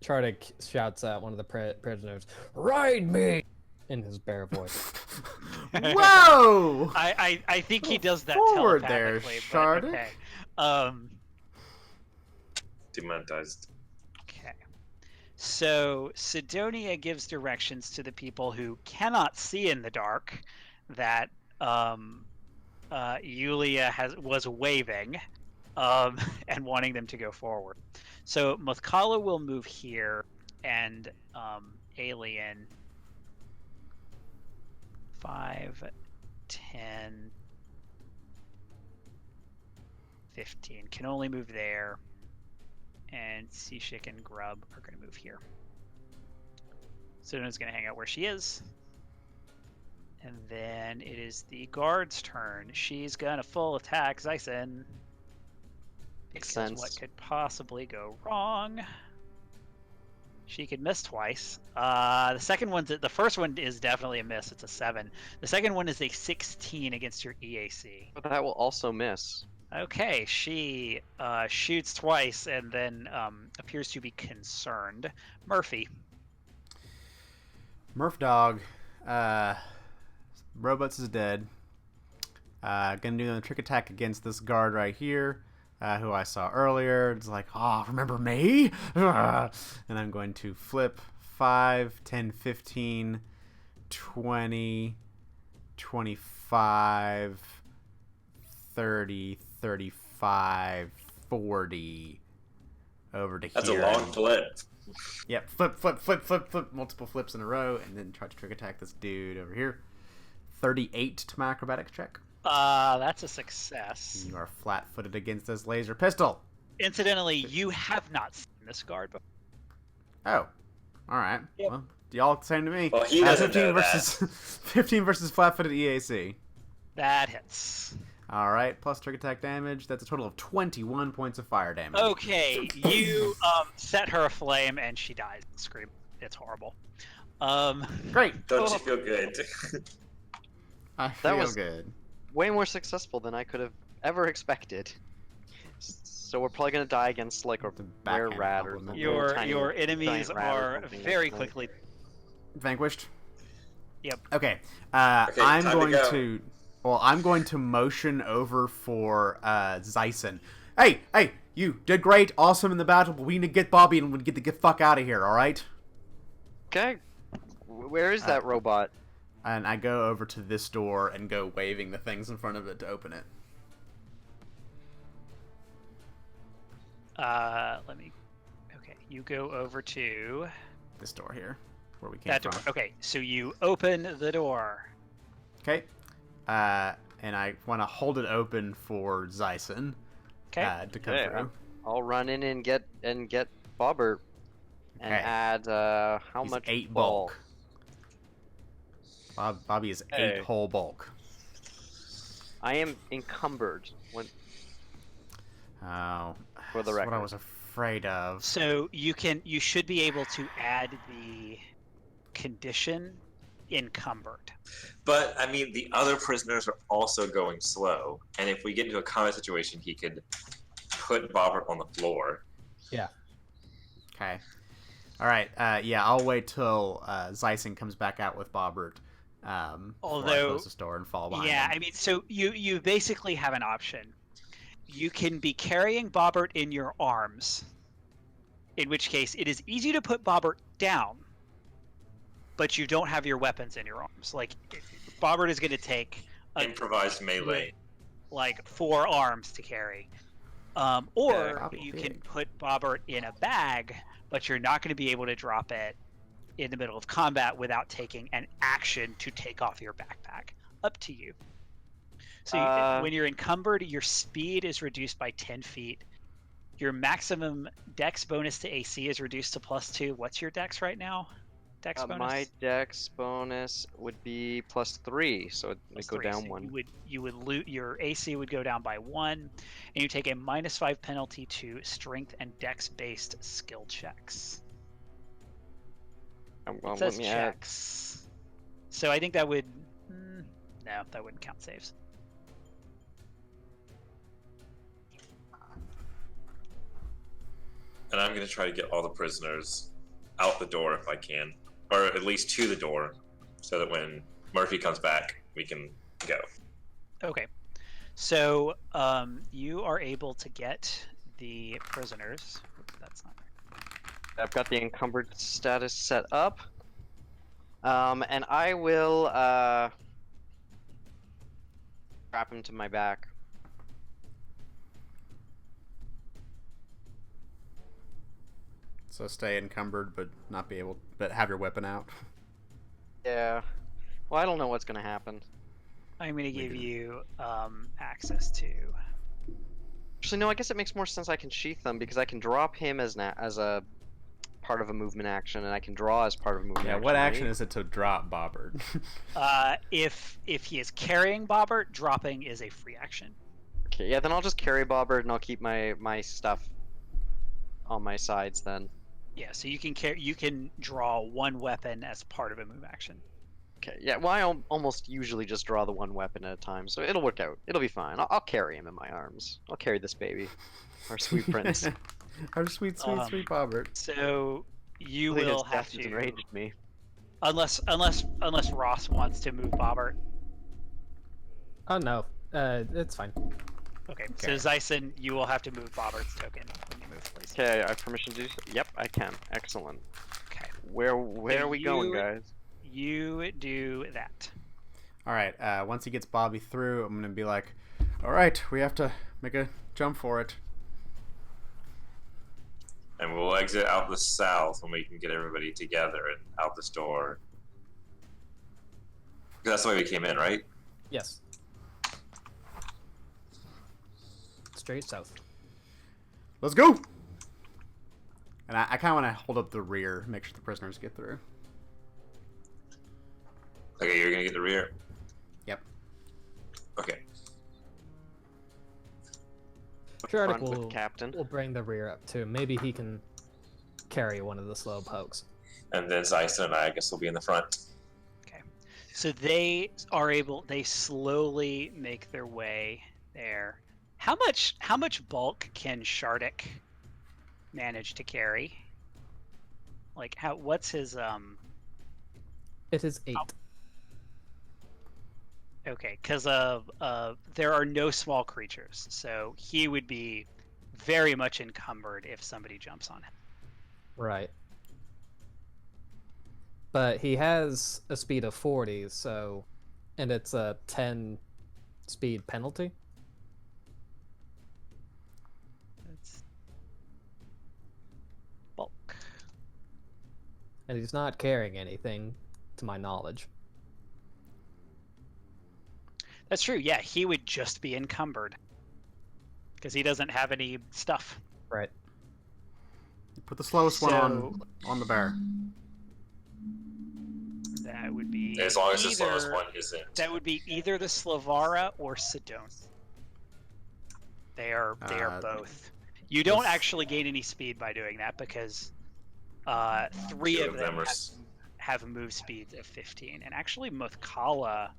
Shardik shouts at one of the prisoners, "Ride me!" in his bear voice. Whoa! I think he does that Forward there, telepathically. Shardik. But okay. demonetized. Okay. So Sidonia gives directions to the people who cannot see in the dark that Yulia was waving and wanting them to go forward. So Muthkala will move here, and Alien 5, 10, 15 can only move there, and Seashik and Grub are going to move here. Sidona's going to hang out where she is. And then it is the guard's turn. She's going to full attack Zyson. Makes Because sense. what could possibly go wrong? She could miss twice. The first one is definitely a miss. It's a 7. The second one is a 16 against your EAC. But that will also miss. Okay, she shoots twice and then appears to be concerned. Murphy. Murph Dog. Robots is dead. Gonna do a trick attack against this guard right here, who I saw earlier. It's like, remember me? And I'm going to flip 5, 10, 15, 20, 25, 30, 35, 40 over to That's here. a long flip. Yep, flip, multiple flips in a row, and then try to trick attack this dude over here. 38 to my acrobatics check. That's a success. You are flat-footed against this laser pistol. Incidentally, you have not seen this guard before. Oh, all right. Yep. Well, y'all same to me. Well, he doesn't 15 know versus 15 versus flat-footed EAC. That hits. All right, plus trick attack damage. That's a total of 21 points of fire damage. Okay, you set her aflame and she dies. Scream. It's horrible. Great. Don't you feel good? I That feel was- good. Way more successful than I could have ever expected. So we're probably gonna die against like a The rare backhand rat or compliment. something. Your Tiny enemies giant rat or are something very like that. quickly. Vanquished. Yep. Okay. Okay, I'm time to going go. to. Well, I'm going to motion over for Zyson. Hey, you did great, awesome in the battle, but we need to get Bobby and we get the fuck out of here. All right. Okay. Where is that robot? And I go over to this door and go waving the things in front of it to open it. Let me. Okay, you go over to This door here, where we came that door. from. Okay, so you open the door. Okay. And I want to hold it open for Zyson Okay. to come Okay, through. I'll run in and get Bobbert and Okay. add how He's much 8 bulk. Bobby is 8 Hey. whole bulk. I am encumbered. When Oh, For the that's what I record. was afraid of. So you should be able to add the condition encumbered. But I mean, the other prisoners are also going slow, and if we get into a combat situation, he could put Bobbert on the floor. Okay. All right. Yeah, I'll wait till Zyson comes back out with Bobbert. before I Although- close this door and follow behind Yeah, him. I mean, so you basically have an option. You can be carrying Bobbert in your arms, in which case it is easy to put Bobbert down, but you don't have your weapons in your arms. Like, Bobbert is going to take Improvised melee. like 4 arms to carry. Or Bobby you big. can put Bobbert in a bag, but you're not going to be able to drop it in the middle of combat without taking an action to take off your backpack. Up to you. So when you're encumbered, your speed is reduced by 10 feet. Your maximum dex bonus to AC is reduced to +2. What's your dex right now? Dex bonus? My dex bonus would be +3, so it would go +3, down so 1. You would loot your AC would go down by 1, and you take a -5 penalty to strength and dex based skill checks. It says checks. So I think that would no, that wouldn't count saves. And I'm gonna try to get all the prisoners out the door if I can, or at least to the door, so that when Murphy comes back, we can go. Okay. So you are able to get the prisoners. That's not right. I've got the encumbered status set up. And I will strap him to my back. So stay encumbered, but not be able, but have your weapon out. Yeah. Well, I don't know what's gonna happen. I'm going to give can- you access to. Actually, no. I guess it makes more sense. I can sheath them because I can drop him as a part of a movement action, and I can draw as part of a movement Yeah, action. what action right? is it to drop Bobbert? If he is carrying Bobbert, dropping is a free action. Okay, yeah. Then I'll just carry Bobbert, and I'll keep my stuff on my sides then. Yeah, so you can draw 1 weapon as part of a move action. Okay, yeah. Well, I almost usually just draw the 1 weapon at a time, so it'll work out. It'll be fine. I'll carry him in my arms. I'll carry this baby, our sweet prince. Our sweet, sweet, Um, sweet Bobbert. So you Really, will his have death has to, enraged me. unless Ross wants to move Bobbert. Oh no, it's fine. Okay, so Zyson, you will have to move Bobbert's token when you move, please. Okay, I have permission to do so. Yep, I can. Excellent. Okay, Where are we going, you- guys? you do that. All right. Once he gets Bobby through, I'm gonna be like, "All right, we have to make a jump for it." And we'll exit out the south when we can get everybody together and out this door. 'Cause that's the way we came in, right? Yes. Straight south. Let's go. And I kind of want to hold up the rear, make sure the prisoners get through. Okay, you're gonna get the rear. Yep. Okay. Shardik Front with will Captain. will bring the rear up too. Maybe he can carry one of the slow pokes. And then Zyson and I guess will be in the front. Okay, so they slowly make their way there. How much bulk can Shardik manage to carry? Like what's his It is 8. Okay, because there are no small creatures, so he would be very much encumbered if somebody jumps on him. Right. But he has a speed of 40, so, and it's a 10 speed penalty. That's bulk. And he's not carrying anything, to my knowledge. That's true. Yeah, he would just be encumbered because he doesn't have any stuff. Right. Put the slowest one So- on the bear. That would be As long as the either, slowest one isn't. That would be either the Slavara or Sedone. They are both. You don't this- actually gain any speed by doing that because 3 Two of them are have move speeds of 15, and actually Muthkala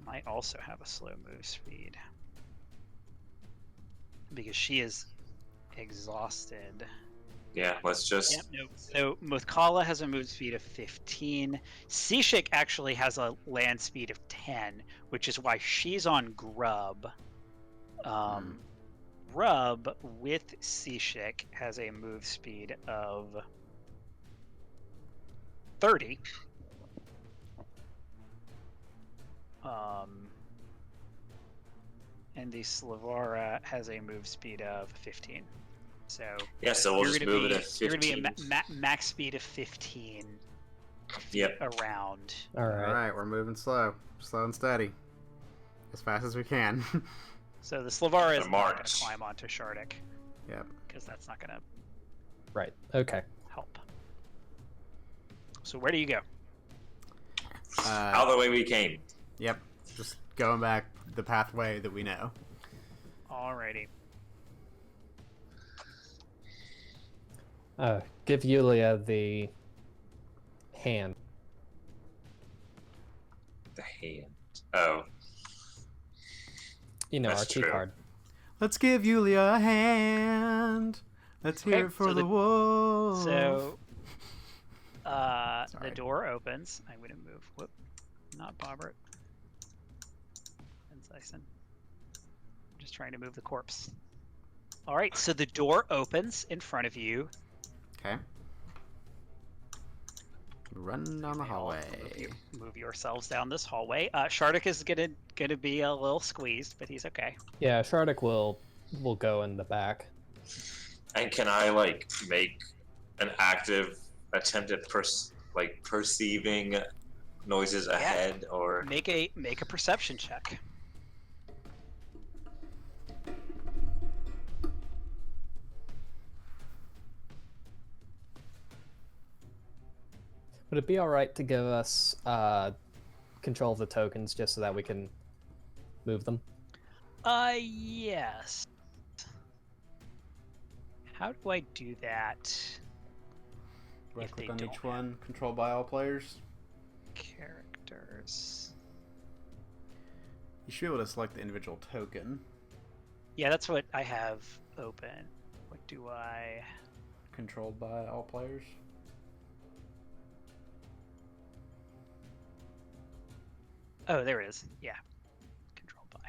might also have a slow move speed because she is exhausted. Yeah, let's just. Yep, no. So Muthkala has a move speed of 15. Seashik actually has a land speed of 10, which is why she's on Grub. Grub with Seashik has a move speed of 30. And the Slavara has a move speed of 15. So Yeah, so we'll just move it at you're gonna 15. be a max speed of 15 Yep. around. All All right. right, we're moving slow and steady, as fast as we can. So the Slavara is The not going march. to climb onto Shardik, Yep. because that's not going to Right. Okay. help. So where do you go? Out of the way we came. Yep. Just going back the pathway that we know. Alrighty. Give Yulia the hand. The hand. Oh. You know, That's our key true. card. Let's give Yulia a hand. Let's hear Okay, it for so the wolf. So the Sorry. door opens. I'm going to move. Whoop. Not Bobbert. And Zyson. I'm just trying to move the corpse. Alright, so the door opens in front of you. Okay. Run down the May all hallway. Move yourselves down this hallway. Shardik is gonna be a little squeezed, but he's okay. Yeah, Shardik will go in the back. And can I like make an active attempt at perceiving noises ahead, or Make a perception check. Would it be all right to give us control of the tokens just so that we can move them? Yes. How do I do that? Right If click they on don't each one. Controlled by all players. Characters. You should be able to select the individual token. Yeah, that's what I have open. What do I... Controlled by all players. Oh, there it is. Yeah. Controlled by.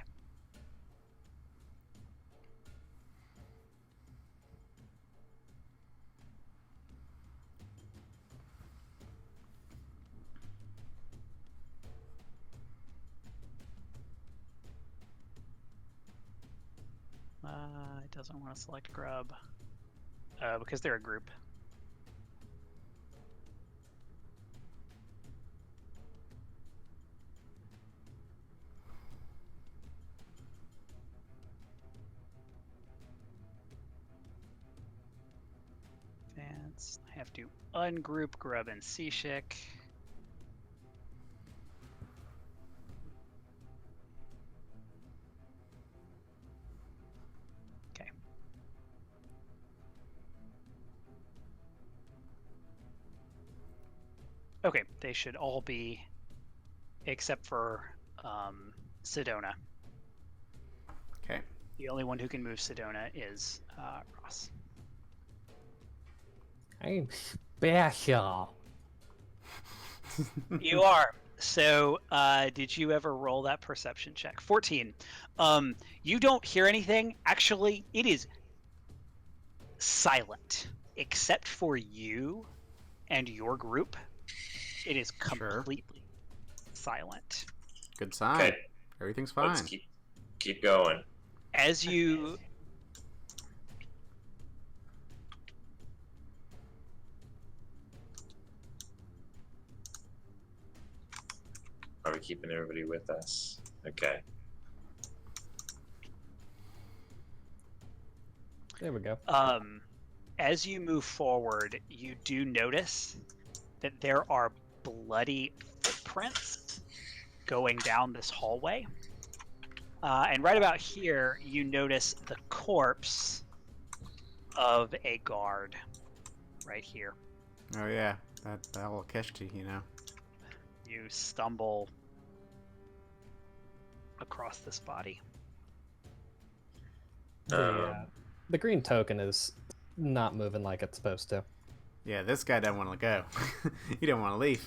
It doesn't want to select Grub. Because they're a group. Advance. I have to ungroup Grub and Seashik. Okay. Okay, they should all be, except for Sedona. Okay. The only one who can move Sedona is Ross. I'm special. You are. So, did you ever roll that perception check? 14. You don't hear anything. Actually, it is silent, except for you and your group. It is completely silent. Good sign. okay, Everything's fine. let's keep going. As you Are we keeping everybody with us? Okay. There we go. as you move forward, you do notice that there are bloody footprints going down this hallway. And right about here, you notice the corpse of a guard right here. Oh yeah, that will catch you, know. You stumble across this body. The green token is not moving like it's supposed to. Yeah, this guy doesn't want to go. He don't want to leave.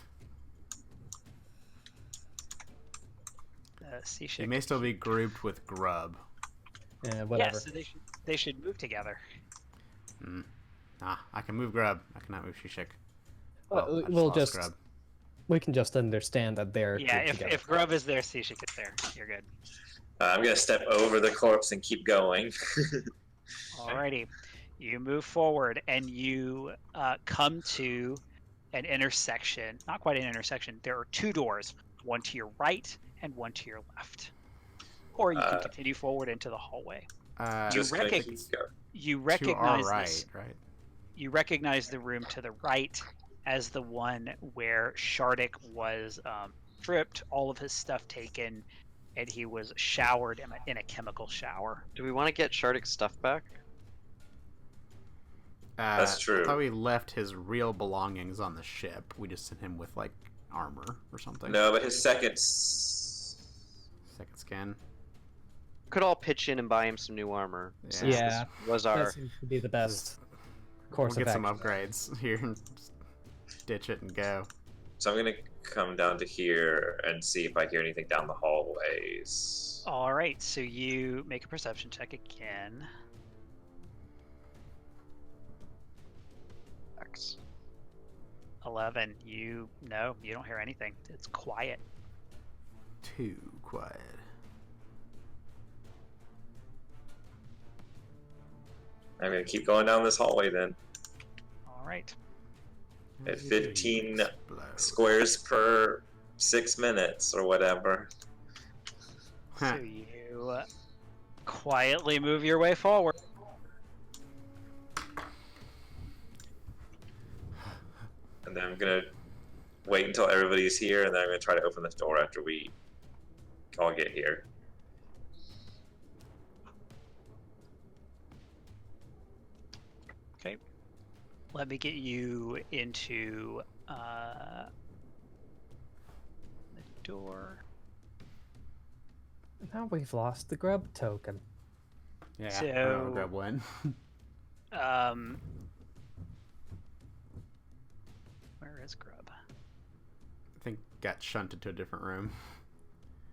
He may still be grouped with Grub. Yeah, Yeah, whatever. so they should move together. I can move Grub. I cannot move Shishik. Well, I we'll lost just Grub. we can just understand that they're Yeah, grouped together. if Grub is there, Seashik is there. You're good. I'm gonna step over the corpse and keep going. Alrighty. You move forward and you come to an intersection. Not quite an intersection. There are two doors, one to your right and one to your left. Or you can continue forward into the hallway. Just gonna keep going. You To our recognize right, this. right? You recognize the room to the right as the one where Shardik was stripped, all of his stuff taken, and he was showered in a chemical shower. Do we want to get Shardik's stuff back? That's true. I thought we left his real belongings on the ship. We just sent him with, like, armor or something. No, but his second Second scan. Could all pitch in and buy him some new armor. Yeah. Since Yeah. this was That our. seems to be the best We'll course get of some action. upgrades here and just ditch it and go. So I'm gonna come down to here and see if I hear anything down the hallways. All right, so you make a perception check again. X. 11. You don't hear anything. It's quiet. Too quiet. I'm gonna keep going down this hallway then. All right. At 15 Explode. squares per 6 minutes or whatever. So you quietly move your way forward. And then I'm gonna wait until everybody's here, and then I'm gonna try to open this door after we all get here. Okay. Let me get you into the door. Now we've lost the grub token. Yeah, I So- don't know where Grub went. Where is Grub? I think got shunted to a different room.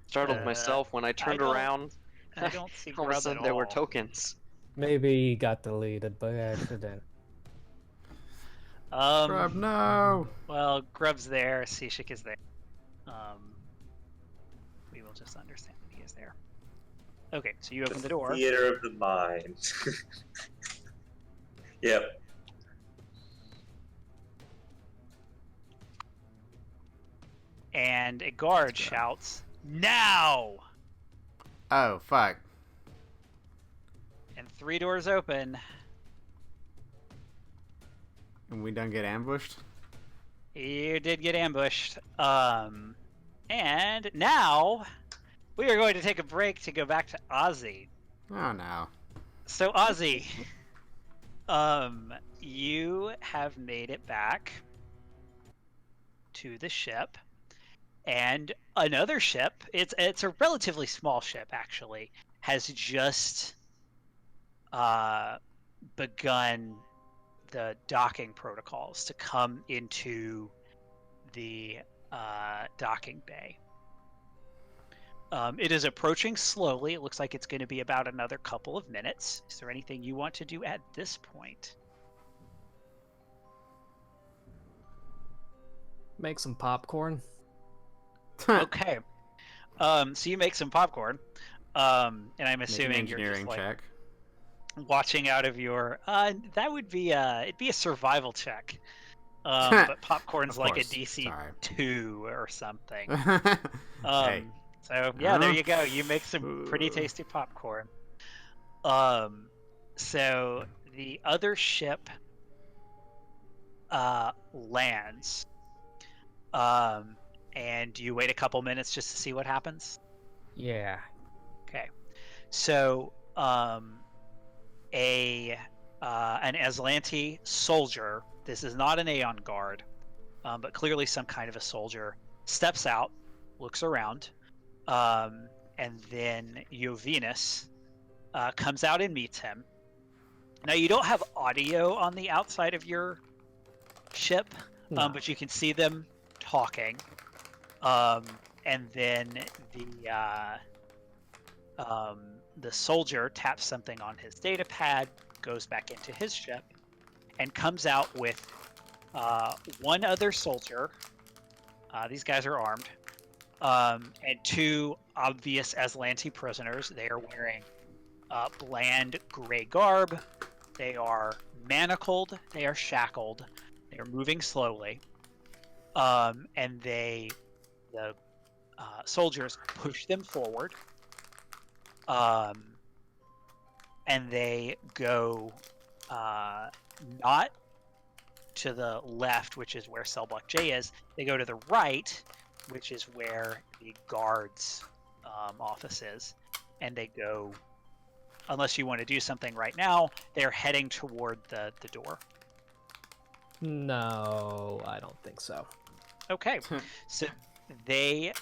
Startled myself when I turned don't- around. I don't see All of a Grub sudden at there were all. tokens. Maybe he got deleted by accident. Grub, no! Well, Grub's there. Seashik is there. We will just understand that he is there. Okay, so you open the door. Theater of the mind. Yep. And a guard shouts, "Now!" Oh, fuck. And 3 doors open. And we don't get ambushed? You did get ambushed. And now we are going to take a break to go back to Ozzy. Oh, no. So Ozzy, you have made it back to the ship, and another ship. It's a relatively small ship actually. Has just begun the docking protocols to come into the docking bay. It is approaching slowly. It looks like it's going to be about another couple of minutes. Is there anything you want to do at this point? Make some popcorn. Okay. So you make some popcorn, and I'm Make an assuming you're engineering just like check. watching out of your. That would be it'd be a survival check. But popcorn's Of like course. a DC Sorry. 2 or something. Hey. So yeah, there Huh? you go. You make some pretty tasty popcorn. So the other ship lands, and you wait a couple minutes just to see what happens. Yeah. Okay, so an Aslanti soldier. This is not an Aeon guard, but clearly some kind of a soldier steps out, looks around, and then Jovinus comes out and meets him. Now you don't have audio on the outside of your ship, No. but you can see them talking. And then the soldier taps something on his data pad, goes back into his ship, and comes out with one other soldier. These guys are armed, and two obvious Aslanti prisoners. They are wearing bland gray garb. They are manacled. They are shackled. They are moving slowly, and the soldiers push them forward, and they go not to the left, which is where cell block J is. They go to the right, which is where the guards' office is, and they go. Unless you want to do something right now, they're heading toward the door. No, I don't think so. Okay, so they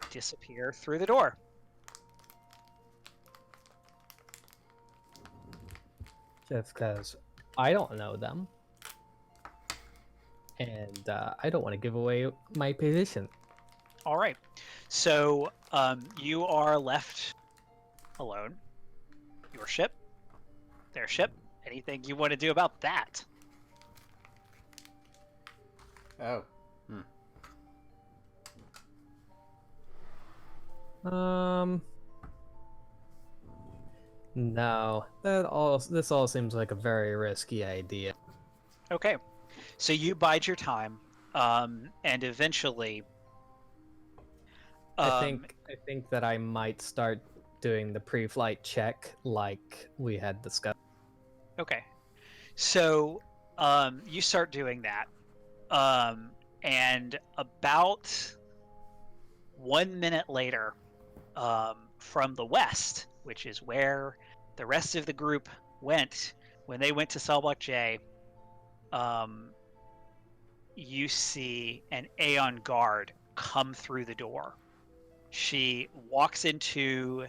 disappear through the door. Just because I don't know them. And I don't want to give away my position. All right, so you are left alone. Your ship, their ship. Anything you want to do about that? Oh. No. This all seems like a very risky idea. Okay, so you bide your time, and eventually. I think that I might start doing the pre-flight check like we had discussed. Okay, so you start doing that, and about 1 minute later, from the west, which is where the rest of the group went when they went to cell block J, you see an Aeon guard come through the door. She walks into.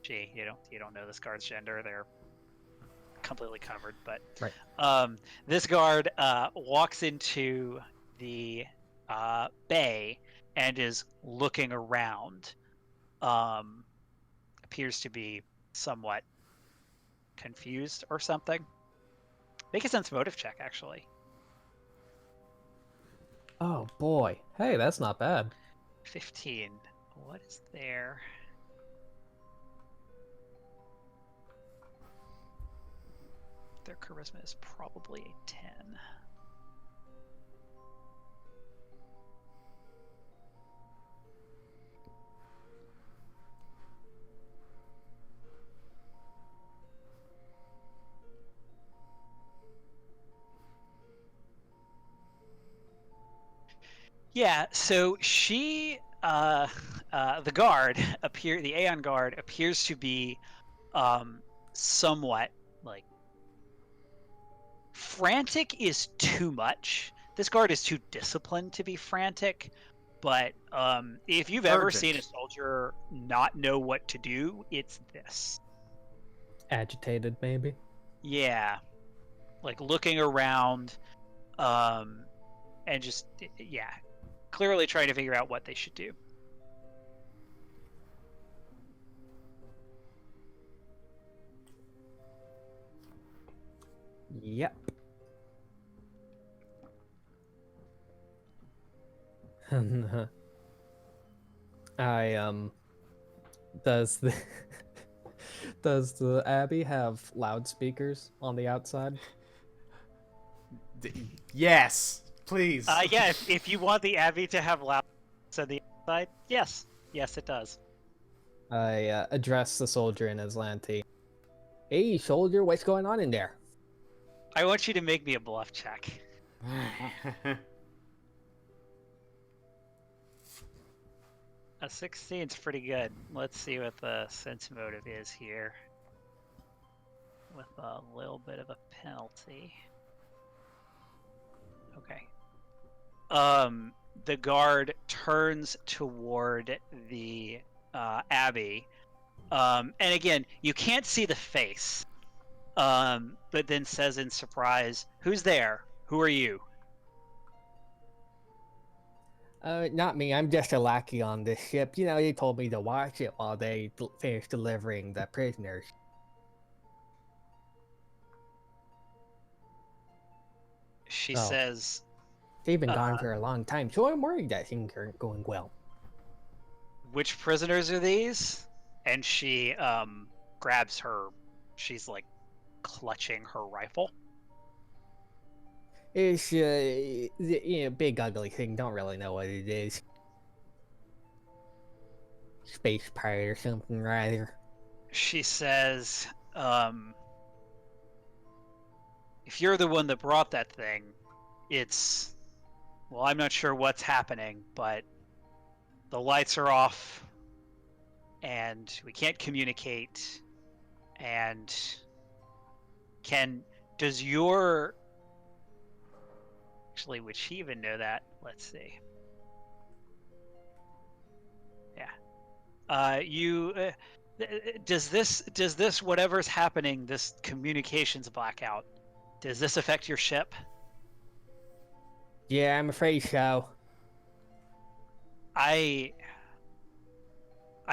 You don't know this guard's gender. They're completely covered, but right. This guard walks into the bay and is looking around. Appears to be somewhat confused or something. Make a sense motive check, actually. Oh boy. Hey, that's not bad. 15. What is there? Their charisma is probably a 10. Yeah, so she, the guard the Aeon guard appears to be, somewhat like frantic is too much. This guard is too disciplined to be frantic, but if you've ever seen a soldier not know what to do, it's this. Agitated, maybe? Yeah, like looking around, and just clearly trying to figure out what they should do. Yep. Does the Abbey have loudspeakers on the outside? Yes, please. Yeah, if you want the Abbey to have loud on the outside, yes, it does. I address the soldier in Aslanti. Hey, soldier, what's going on in there? I want you to make me a bluff check. A 16 is pretty good. Let's see what the sense motive is here. With a little bit of a penalty. Okay. The guard turns toward the Abbey. And again, you can't see the face. but then says in surprise, "Who's there? Who are you?" Not me. I'm just a lackey on this ship. You know, they told me to watch it while they finish delivering the prisoners. She Oh. says, They've been gone for a long time, so I'm worried that things aren't going well. "Which prisoners are these?" And she grabs her. She's like clutching her rifle. It's big ugly thing. Don't really know what it is. Space pirate or something, rather. She says, "If you're the one that brought that thing, it's, well, I'm not sure what's happening, but the lights are off, and we can't communicate, and does your, actually, would she even know that? Let's see. Yeah. Does this, whatever's happening, this communications blackout, does this affect your ship?" Yeah, I'm afraid so. I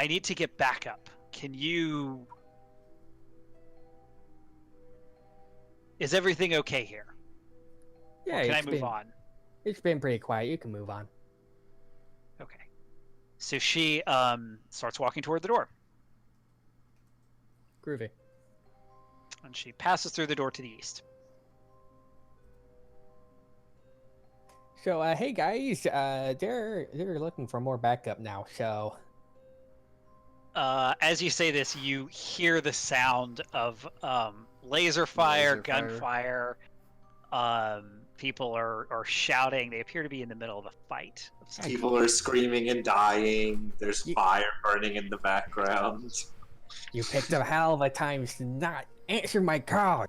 need to get backup. Can you? Is everything okay here? Yeah, Or can I move on? It's been pretty quiet. You can move on. Okay. So she starts walking toward the door, Groovy. and she passes through the door to the east. So, hey guys, they're looking for more backup now. So, As you say this, you hear the sound of laser fire, Laser fire. gunfire. People are shouting. They appear to be in the middle of a fight of some People are screaming and dying. There's You- fire burning in the background. you picked a hell of a time to not answer my call.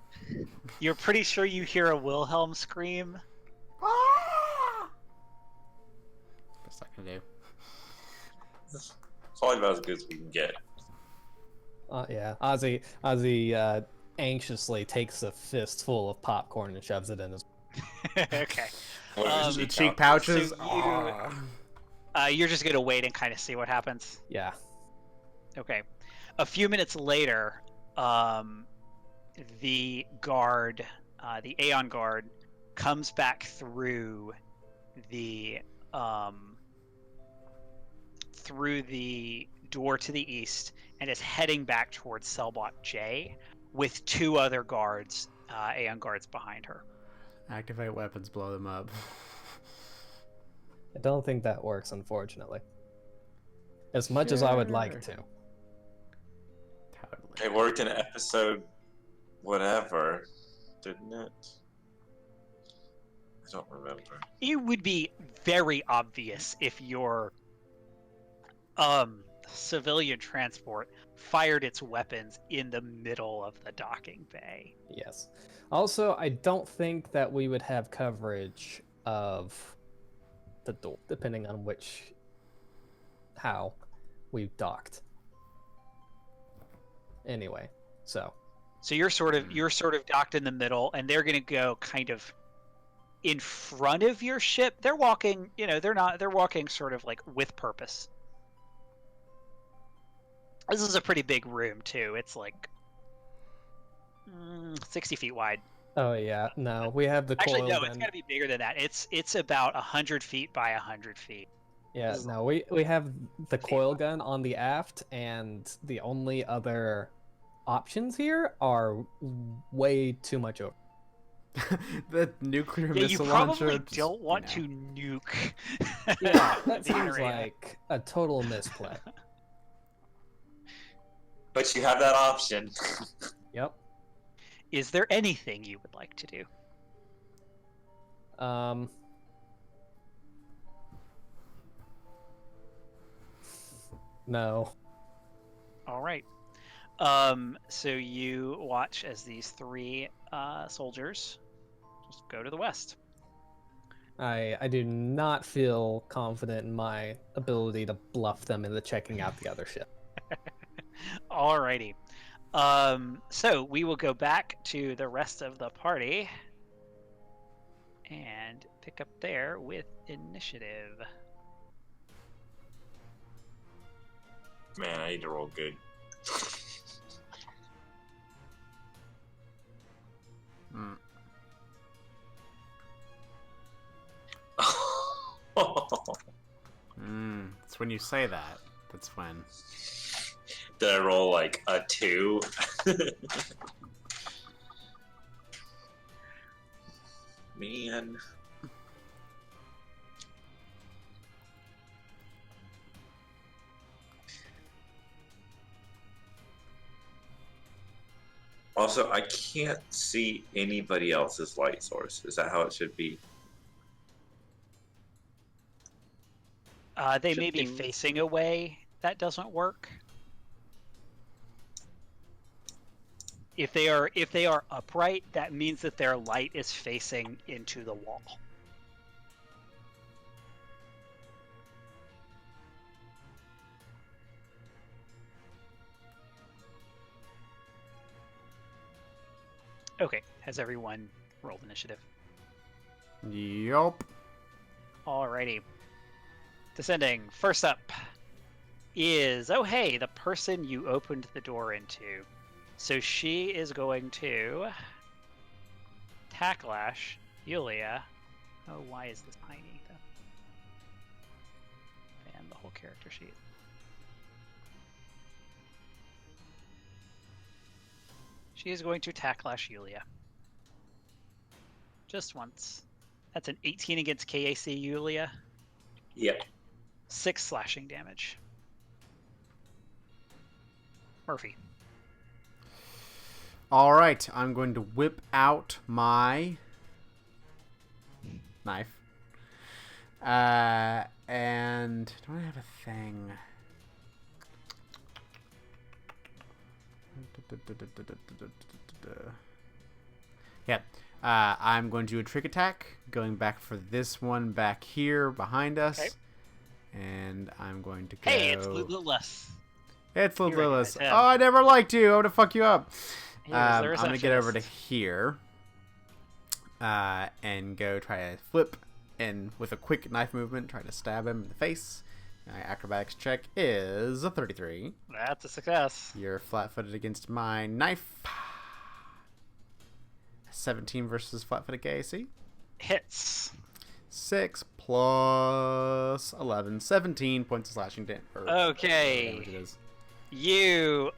You're pretty sure you hear a Wilhelm scream. Best I can do. It's probably about as good as we can get. Yeah, Ozzy anxiously takes a fistful of popcorn and shoves it in his. Okay. What are his The cheek cheek pouches? pouches. So Ah. You're just gonna wait and kind of see what happens. Yeah. Okay. A few minutes later, the guard, the Aeon guard, comes back through the door to the east and is heading back towards Cellblock J with two other guards, Aeon guards, behind her. Activate weapons, blow them up. I don't think that works, unfortunately. As much as I would like to. Totally. It worked in episode whatever, didn't it? I don't remember. It would be very obvious if your civilian transport fired its weapons in the middle of the docking bay. Yes. Also, I don't think that we would have coverage of the door, depending on how we've docked. Anyway, so you're sort of docked in the middle, and they're going to go kind of in front of your ship. They're walking, they're walking sort of like with purpose. This is a pretty big room too. It's like 60 feet wide. oh yeah, no, we have the Actually, coil no, gun. it's got to be bigger than that. It's about 100 feet by 100 feet. Yeah, no, we have the coil gun on the aft, and the only other options here are way too much over. The nuclear Yeah, you missile probably launcher. just, don't want you to know. nuke. Yeah, that the seems area. like a total misplay. But you have that option. Yep. Is there anything you would like to do? No. All right. So you watch as these three soldiers just go to the west. I do not feel confident in my ability to bluff them into checking out the other ship. Alrighty. So we will go back to the rest of the party and pick up there with initiative. Man, I need to roll good. Mm. It's when you say that. That's when. Did I roll like a 2? Man. Also, I can't see anybody else's light source. Is that how it should be? They Should may be be- facing away. That doesn't work. If they are upright, that means that their light is facing into the wall. Okay, has everyone rolled initiative? Yup. Alrighty. Descending. First up is, oh hey, the person you opened the door into. So she is going to Tacklash Yulia. Oh, why is this tiny though? And the whole character sheet. She is going to Tacklash Yulia. Just once. That's an 18 against KAC Yulia. Yep. 6 slashing damage. Murphy. All right, I'm going to whip out my knife. And don't I have a thing? Yeah. I'm going to do a trick attack, going back for this one back here behind us. Okay. And I'm going to go... Hey, it's Lilith. It's You Lilith. recognize him. Oh, I never liked you. I'm going to fuck you up. He was the I'm going to get over to receptionist. here. And go try to flip. And with a quick knife movement, try to stab him in the face. My acrobatics check is a 33. That's a success. You're flat-footed against my knife. 17 versus flat-footed KAC. Hits. 6 plus 11. 17 points of slashing damage. Okay. You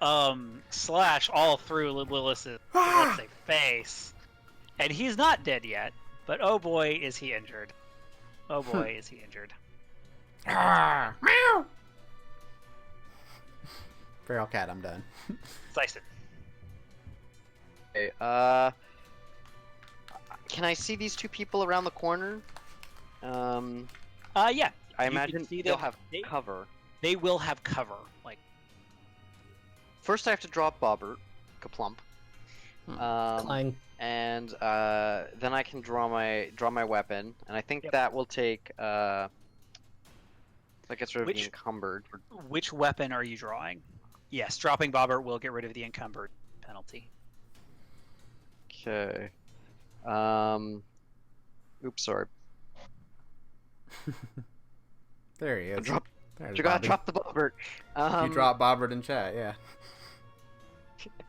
slash all through Lilith's let's say face, and he's not dead yet. But oh boy, is he injured! Oh boy, is he injured! Meow. Feral cat, I'm done. Dyson. Okay, can I see these two people around the corner? Yeah. I You can imagine see they'll them. have cover. They will have cover. Like First, I have to drop Bobbert, kaplump. Clang. And then I can draw my weapon, and I think that will take that gets rid of the Which- encumbered. which weapon are you drawing? Yes, dropping Bobbert will get rid of the encumbered penalty. Okay. Oops, sorry. There he is. Drop- There's You gotta Bobby. drop the Bobbert. You drop Bobbert in chat, yeah.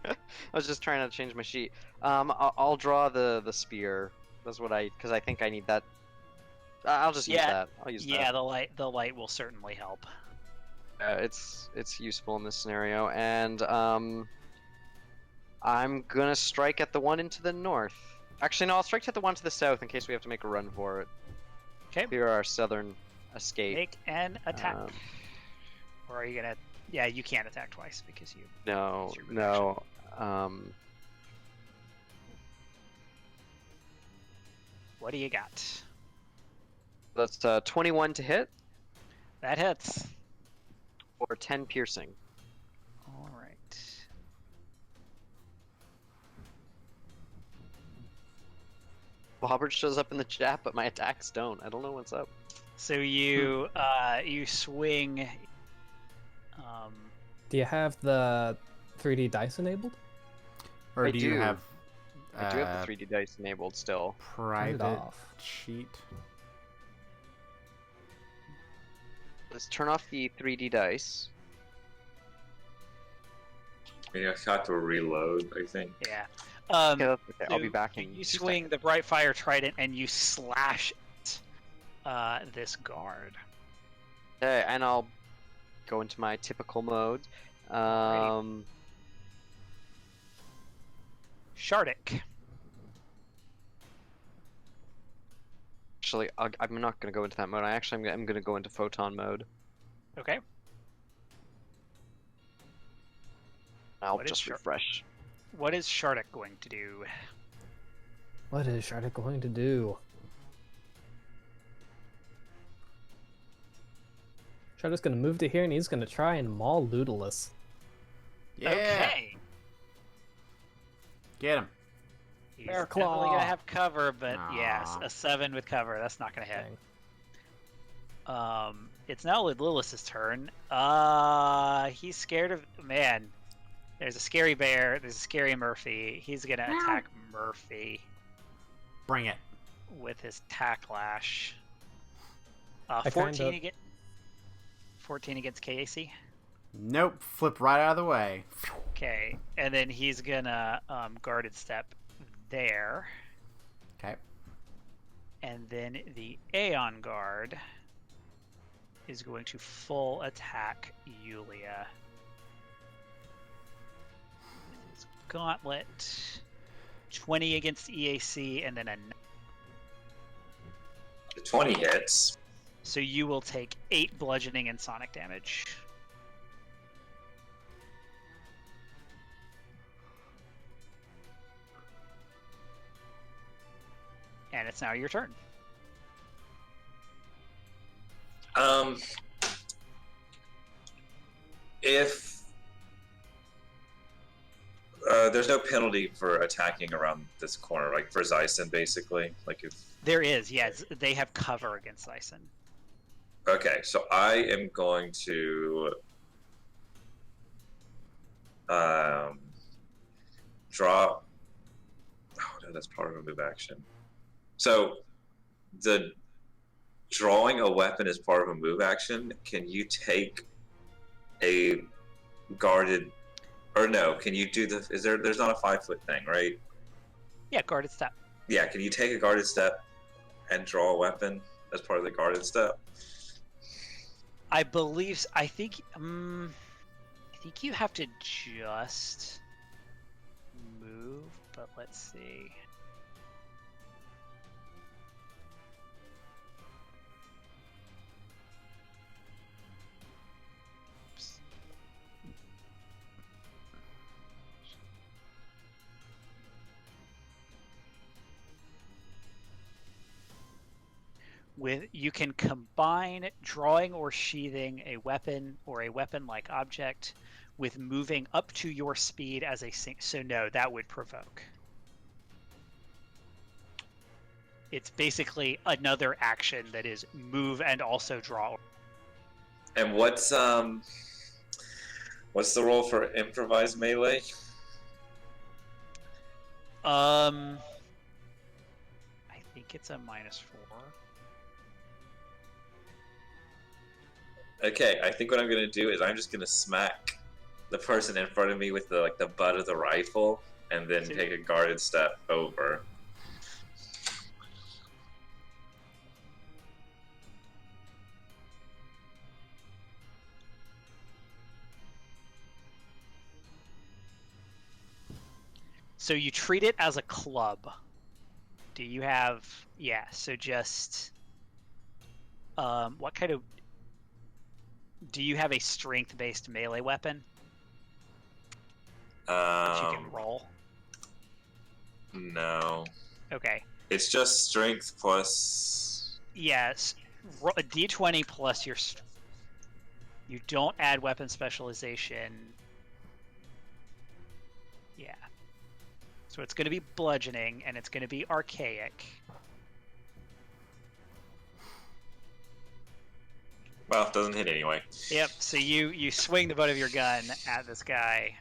I was just trying to change my sheet. I'll draw the spear. That's what because I think I need that. I'll just use Yeah, that. I'll use Yeah, that. the light will certainly help. It's useful in this scenario, and I'm gonna strike at the one into the north. Actually, no, I'll strike at the one to the south in case we have to make a run for it. Okay. Clear our southern escape. Make an attack. Um, Or are you gonna? Yeah, you can't attack twice because you. No, It's your no. What do you got? That's 21 to hit That hits. or 10 piercing. All right. Bobbert shows up in the chat, but my attacks don't. I don't know what's up. So you you swing. Do you have the 3D dice enabled? Or I do you do. have I do have the 3D dice enabled still. private off. cheat? Let's turn off the 3D dice. I have to reload, I think. Yeah. Okay, that's okay. I'll So be back in You 2 swing seconds. the bright fire trident and you slash this guard. Okay, and I'll go into my typical mode. Shardik. Actually, I'm not gonna go into that mode. I'm gonna go into photon mode. Okay. I'll What is just Shar- refresh. What is Shardik going to do? What is Shardik going to do? Shardik's gonna move to here and he's gonna try and maul Ludulus. Yeah. Okay. Get him. He's Bear definitely Claw. gonna have cover, but yes, Aw. a 7 with cover. That's not gonna hit. Dang. It's now Ludulus's turn. He's scared of man. There's a scary bear. There's a scary Murphy. He's gonna attack Murphy Bring it. with his Tacklash. I 14 kinda- 14 against KAC. Nope. Flip right out of the way. Okay, and then he's gonna guarded step there, Okay. and then the Aeon guard is going to full attack Yulia. With his gauntlet, 20 against EAC, and then The 20 hits. so you will take 8 bludgeoning and sonic damage. And it's now your turn. If there's no penalty for attacking around this corner, like for Zyson, basically. Like if There is, yes. They have cover against Ison. okay, so I am going to draw. Oh no, that's part of a move action. So the drawing a weapon is part of a move action. Can you take a guarded, or no? Can you do the? Is there? There's not a 5-foot thing, right? Yeah, guarded step. Yeah. Can you take a guarded step and draw a weapon as part of the guarded step? I believe. I think you have to just move, but let's see. Oops. You can combine drawing or sheathing a weapon or a weapon-like object with moving up to your speed as a so no, that would provoke. It's basically another action that is move and also draw. And what's the role for improvised melee? I think it's a -4. Okay, I think what I'm gonna do is I'm just gonna smack the person in front of me with the butt of the rifle, and then take a guarded step over. So you treat it as a club. Do you have? Yeah. So just what kind of? Do you have a strength-based melee weapon that you can roll? No. Okay. It's just strength plus. Yes. A d20 plus your. You don't add weapon specialization. Yeah. So it's going to be bludgeoning, and it's going to be archaic. Well, it doesn't hit anyway. Yep. So you swing the butt of your gun at this guy.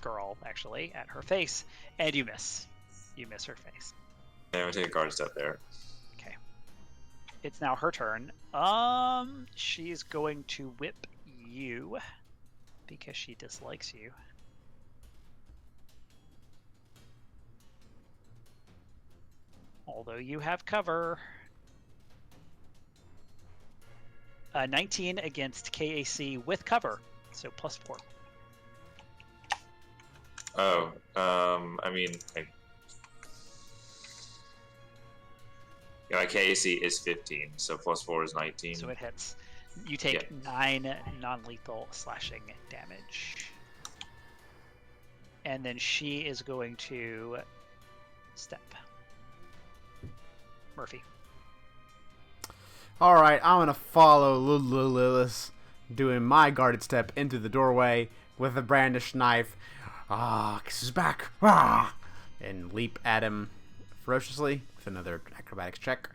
girl, actually, at her face, and you miss. You miss her face. I'm gonna take a guard step there. Okay. It's now her turn. She's going to whip you because she dislikes you. Although you have cover. 19 against KAC with cover, so +4. Oh, I mean, my KAC is 15, so +4 is 19. So it hits. You take 9 non-lethal slashing damage. And then she is going to step. Murphy. All right, I'm gonna follow Lilith, doing my guarded step into the doorway with a brandished knife. Kisses back, and leap at him ferociously with another acrobatics check.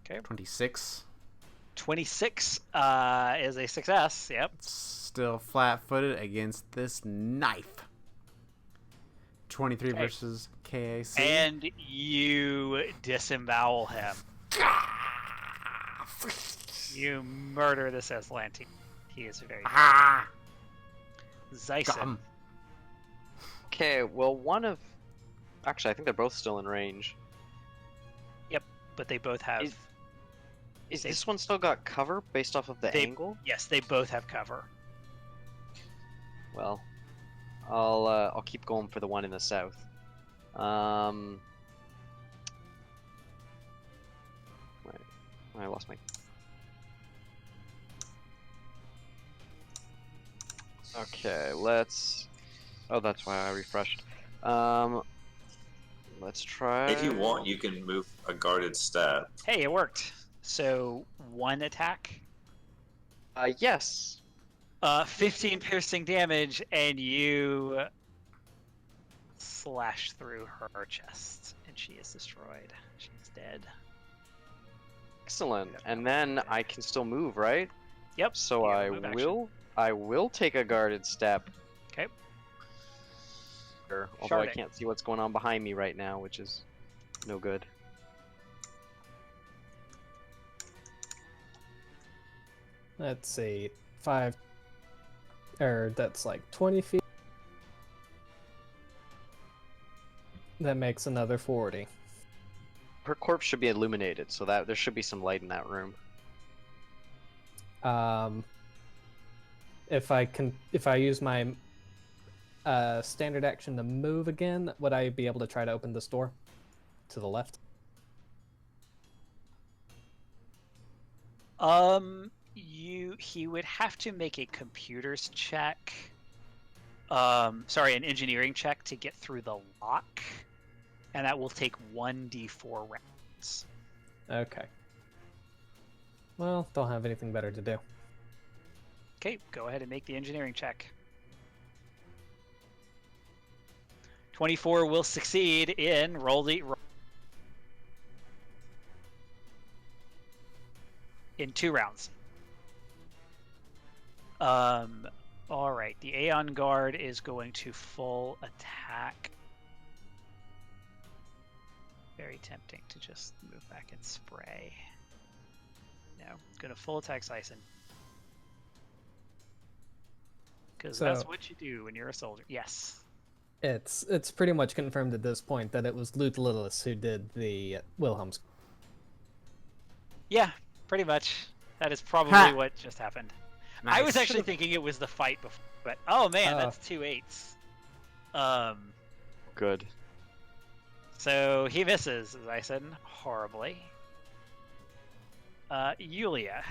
Okay. 26. 26 is a success. Yep. Still flat-footed against this knife. 23 Okay. versus KAC. And you disembowel him. You murder this Aslantean. He is very Zyson. Okay, well, one of... Actually, I think they're both still in range. Yep, but they both have... Is this one still got cover based off of the angle? Yes, they both have cover. Well, I'll keep going for the one in the south. I lost my... Okay, let's... Oh, that's why I refreshed. Let's try... If you want, you can move a guarded step. Hey, it worked. So, 1 attack. Yes. 15 piercing damage, and you slash through her chest, and she is destroyed. She's dead. Excellent. And then I can still move, right? Yep. So you I have a move action. will take a guarded step. Okay. Although I Sharding. can't see what's going on behind me right now, which is no good. Let's see, 5, or that's like 20 feet. That makes another 40. Her corpse should be illuminated, so that there should be some light in that room. If I use my standard action to move again, would I be able to try to open this door to the left? He would have to make a computer's check. Sorry, an engineering check to get through the lock, and that will take 1d4 rounds. Okay. Well, don't have anything better to do. Okay, go ahead and make the engineering check. 24 will succeed in in 2 rounds. All right, the Aeon Guard is going to full attack. Very tempting to just move back and spray. No, going to full attack Zyson. Because that's what you do when you're a soldier. Yes. It's pretty much confirmed at this point that it was Lilith who did the Wilhelm's. Yeah, pretty much. That is probably what just happened. Nice. I was actually thinking it was the fight before, but oh man, that's 2 8s. Good. So he misses, as I said, horribly. Yulia.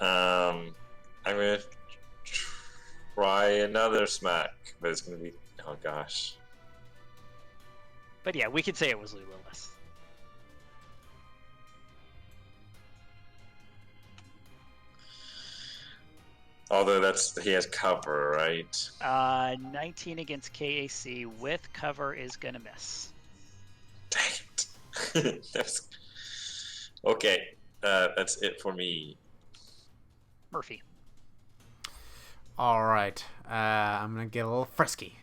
I'm gonna try another smack, but it's gonna be... Oh gosh. But yeah, we could say it was Lilith. Although he has cover, right? 19 against KAC with cover is gonna miss. Dang it. Okay, that's it for me. Murphy. All right. I'm gonna get a little frisky.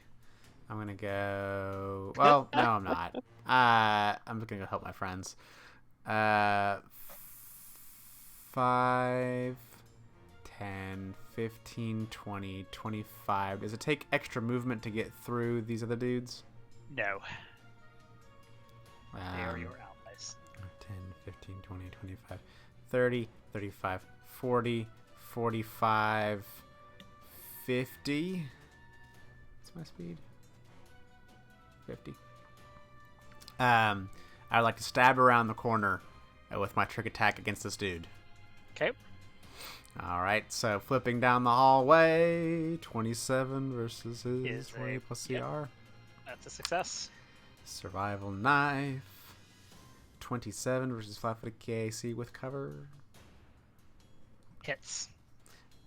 I'm gonna go. Well, no, I'm not. I'm just gonna go help my friends. 5, 10, 15, 20, 25. Does it take extra movement to get through these other dudes? No. They are your allies. 10, 15, 20, 25, 30, 35, 40, 45, 50. What's my speed? 50. I'd like to stab around the corner with my trick attack against this dude. Okay. Alright, so flipping down the hallway. 27 versus his Is 20 a- plus yep. CR. That's a success. Survival knife. 27 versus flat-footed KAC with cover. Hits.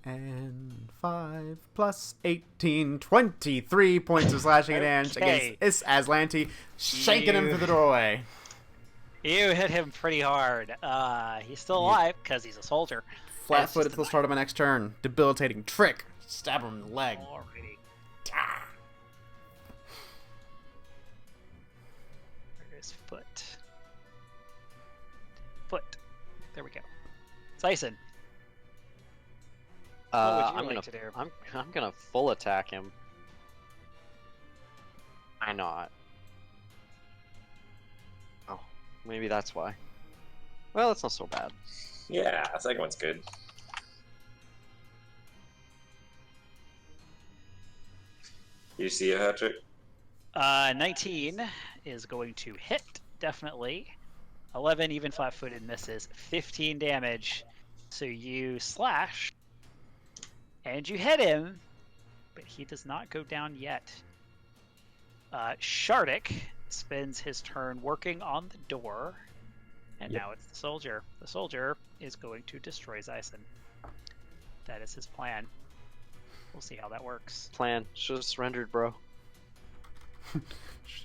And 5 plus 18, 23 points of slashing damage Okay. against Aslanti, shanking him through the doorway. You hit him pretty hard. He's still alive because he's a soldier. Flat-footed till the start of my next turn. Debilitating trick. Stab him in the leg. Alrighty. Where's foot? Foot. There we go. Tyson. What would you I'm like gonna to do? I'm gonna full attack him. Why not? Oh, maybe that's why. Well, it's not so bad. Yeah, the second one's good. You see it, Patrick? 19 is going to hit, definitely. 11 even flat-footed misses. 15 damage. So you slash, and you hit him, but he does not go down yet. Shardik spends his turn working on the door, and now it's the soldier. The soldier is going to destroy Zyson. That is his plan. We'll see how that works. Plan should have surrendered, bro.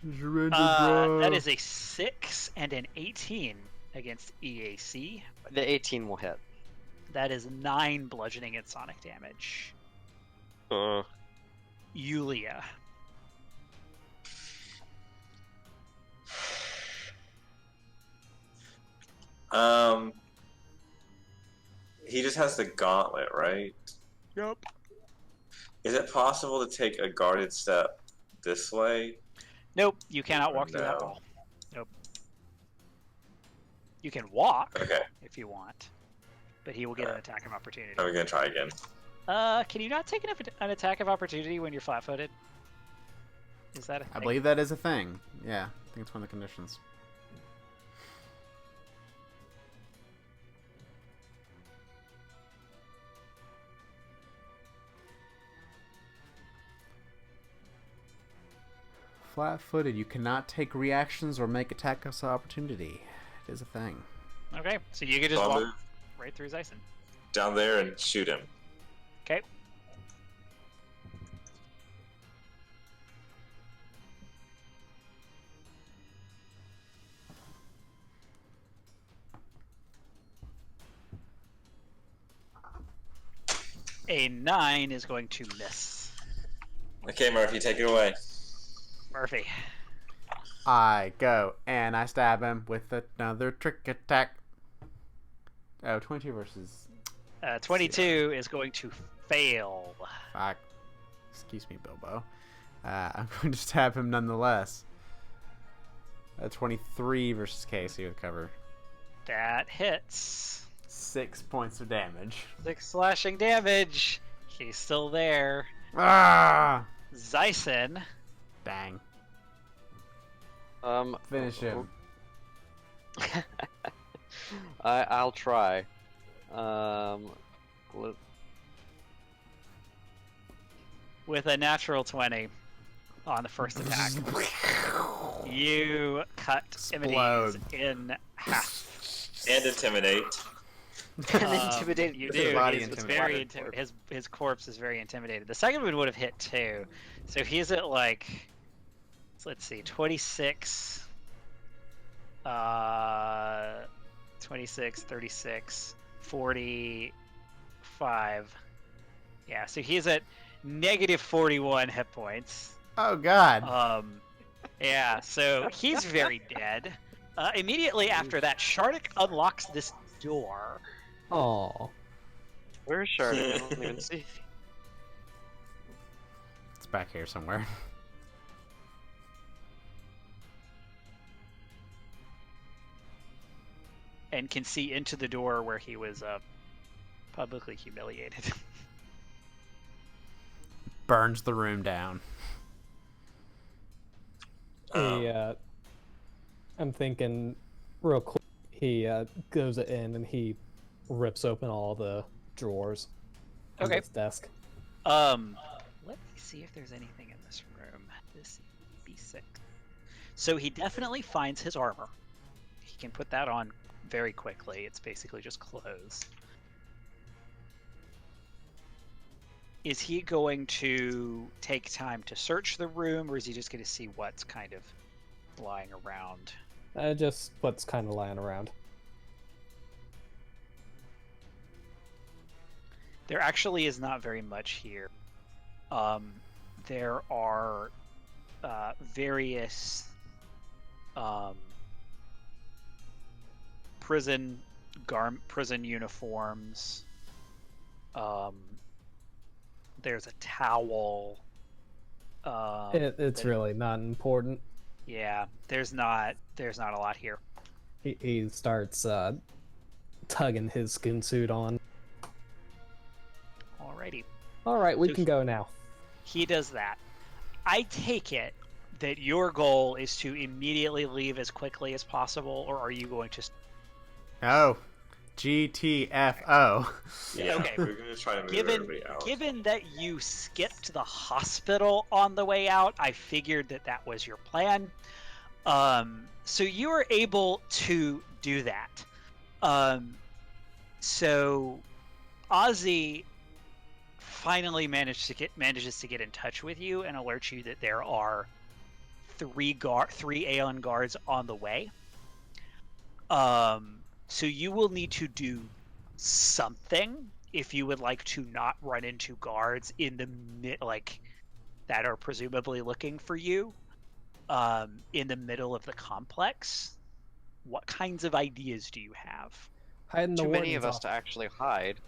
That is a 6 and an 18 against EAC. The 18 will hit. That is 9 bludgeoning and sonic damage. Yulia. He just has the gauntlet, right? Yep. Is it possible to take a guarded step this way? Nope, you cannot walk through that No. wall. Nope. You can walk Okay, if you want, but he will get an attack of opportunity. I'm gonna try again. Can you not take an attack of opportunity when you're flat-footed? Is that a thing? I believe that is a thing. Yeah, I think it's one of the conditions. Flat-footed, you cannot take reactions or make attack of opportunity. It is a thing. Okay, so you can just So I'll walk move right through Zyson. down there and shoot him. Okay. A 9 is going to miss. Okay, Murphy, take it away. Murphy. I go and I stab him with another trick attack. Oh, 22 versus 22 is going to fail. Fuck. Excuse me, Bilbo. I'm going to stab him nonetheless. 23 versus Casey with cover. That hits. 6 points of damage. 6 slashing damage. He's still there. Ah! Zyson. Dang. Finish Finish him. I'll try. With a natural 20 on the first attack. You cut Immodes in half. And intimidate. Intimidate. You This do. is body He's intimidated. very his corpse is very intimidated. The second one would have hit too. So he's at like, let's see, 26, 26, 36, 45, Yeah, so he's at negative 41 hit points. Oh God. Yeah, so he's very dead. Immediately after that, Shardik unlocks this door. Oh. Where's Shardik? I don't even see. It's back here somewhere. And can see into the door where he was publicly humiliated. Burns the room down. I'm thinking real quick. He goes in and he rips open all the drawers on his desk. Let me see if there's anything in this room. This B6. So he definitely finds his armor. He can put that on very quickly. It's basically just clothes. Is he going to take time to search the room, or is he just going to see what's kind of lying around? Just what's kind of lying around. There actually is not very much here. There are various prison uniforms. There's a towel. It's really not important. Yeah, there's not a lot here. He starts tugging his skin suit on. Alrighty. All right, we So can go now. He does that. I take it that your goal is to immediately leave as quickly as possible, or are you going to... Oh. GTFO. Yeah, Okay. we're gonna try to move everybody out. Given that you skipped the hospital on the way out, I figured that was your plan. So you were able to do that. So Ozzy finally manages to get in touch with you and alerts you that there are three Aeon guards on the way. So you will need to do something if you would like to not run into guards in the that are presumably looking for you in the middle of the complex. What kinds of ideas do you have? Hide in the Too many of warden's us to actually hide.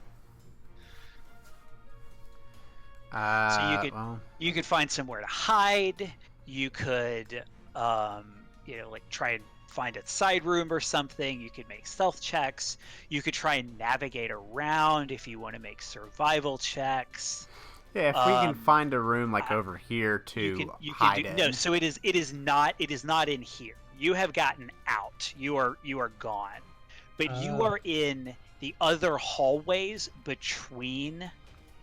You could find somewhere to hide. You could try and find a side room or something. You could make stealth checks. You could try and navigate around if you want to make survival checks. Yeah, if we can find a room like over here to hide in. No, so it is not in here. You have gotten out. You are gone. But you are in the other hallways between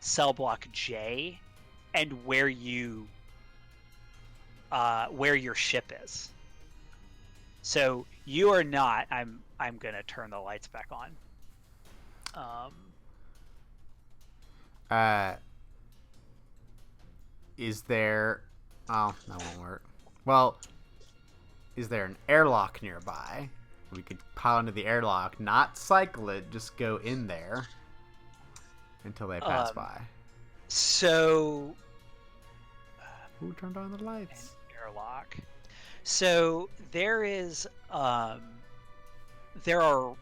cell block J and where your ship is. So you are not. I'm gonna turn the lights back on. Is there... Oh, that won't work. Well, is there an airlock nearby? We could pile into the airlock, not cycle it, just go in there until they pass by. So... Who turned on the lights? Airlock. So there is... there are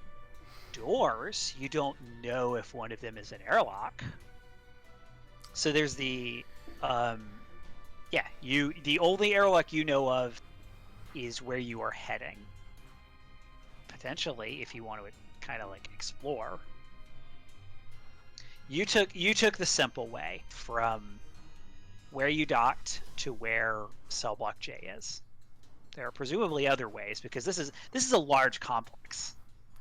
doors. You don't know if one of them is an airlock. So there's the... the only airlock you know of is where you are heading. Potentially, if you want to kind of explore. You took the simple way from where you docked to where cell block J is. There are presumably other ways because this is a large complex.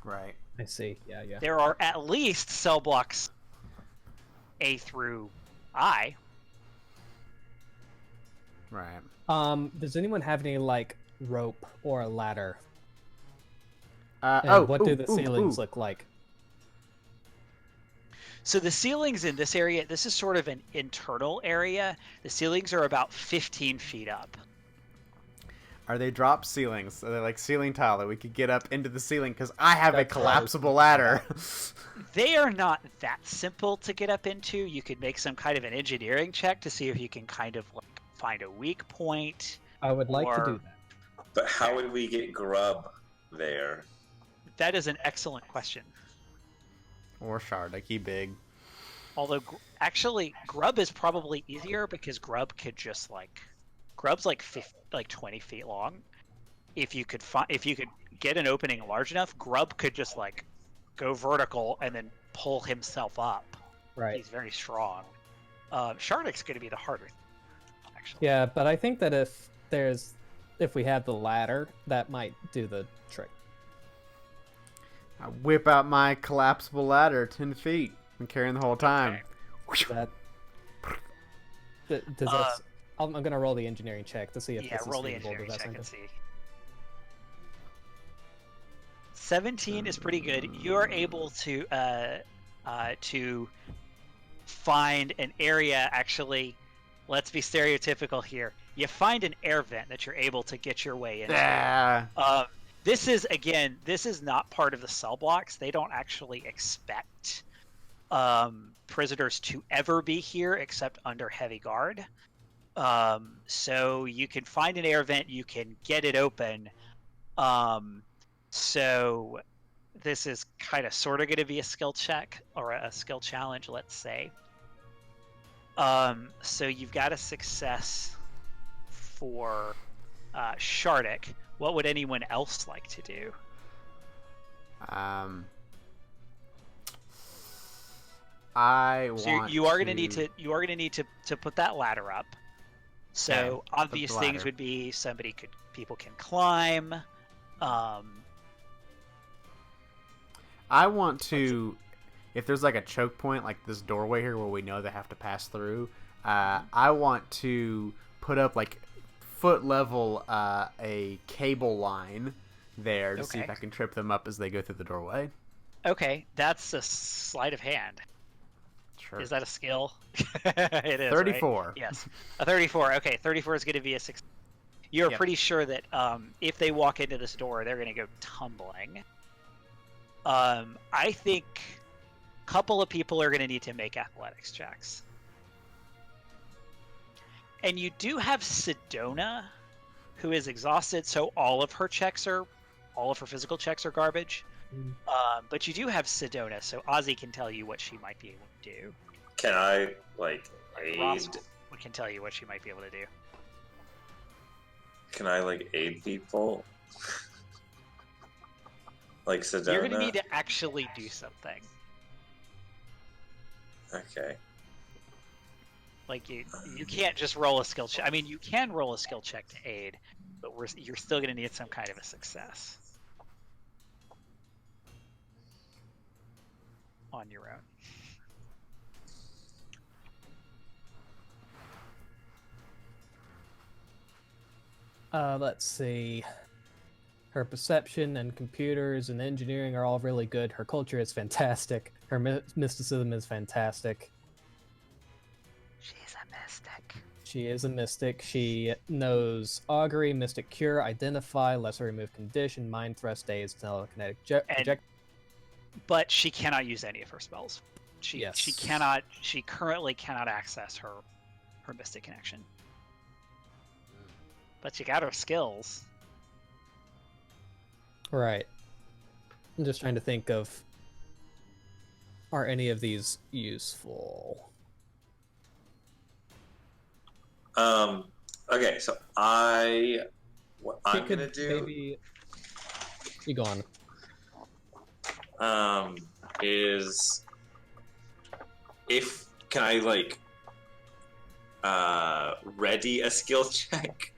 Right. I see. Yeah. There are at least cell blocks A through I. Right. Does anyone have any rope or a ladder? What do the ceilings look like? So the ceilings in this area, this is sort of an internal area. The ceilings are about 15 feet up. Are they drop ceilings? Are they like ceiling tile that we could get up into the ceiling? Because I have a That's what I was collapsible thinking ladder. They are not that simple to get up into. You could make some kind of an engineering check to see if you can kind of like find a weak point. I would like to Or- do that. But how would we get grub there? That is an excellent question. Or shard, like he big. Although, actually, grub is probably easier because grub could just like, grub's like 20 feet long. If you could get an opening large enough, grub could just like go vertical and then pull himself up. Right. He's very strong. Shardic's going to be the harder thing, actually. Yeah, but I think that if we have the ladder, that might do the trick. I whip out my collapsible ladder 10 feet and carrying the whole time. That does that? I'm gonna roll the engineering check to see if Yeah, this is roll the feasible. engineering Does that check sound and good? see. 17 is pretty good. You're able to find an area. Actually, let's be stereotypical here. You find an air vent that you're able to get your way into. Yeah. This is not part of the cell blocks. They don't actually expect prisoners to ever be here except under heavy guard. So you can find an air vent, you can get it open. So this is kind of sort of going to be a skill check or a skill challenge, let's say. So you've got a success for Shardik. What would anyone else like to do? I want. So you are going to need to put that ladder up. So Okay, obvious the things ladder. would be people can climb. I want to. If there's like a choke point, like this doorway here, where we know they have to pass through, I want to put up like foot level a cable line there to see if Okay. I can trip them up as they go through the doorway. Okay, that's a sleight of hand. Sure. Is that a skill? It is. 34. Right? Yes, a 34. Okay, 34 is going to be a 6. You're Yep. pretty sure that if they walk into this door, they're going to go tumbling. I think a couple of people are going to need to make athletics checks. And you do have Sedona, who is exhausted, so all of her physical checks are garbage. But you do have Sedona, so Ozzy can tell you what she might be able to do. Can I like Ross aid? can tell you what she might be able to do. Can I like aid people? Like Sedona? You're going to need to actually do something. Okay. Like you can't just roll a skill check. I mean, you can roll a skill check to aid, but you're still going to need some kind of a success on your own. Let's see. Her perception and computers and engineering are all really good. Her culture is fantastic. Her mysticism is fantastic. She's a mystic. She is a mystic. She knows augury, mystic cure, identify, lesser remove condition, mind thrust, daze, telekinetic project. But she cannot use any of her spells. Yes. She currently cannot access her mystic connection. But she got her skills. Right. I'm just trying to think of, are any of these useful? Okay, so what I'm gonna do Maybe you go on. is can I like ready a skill check?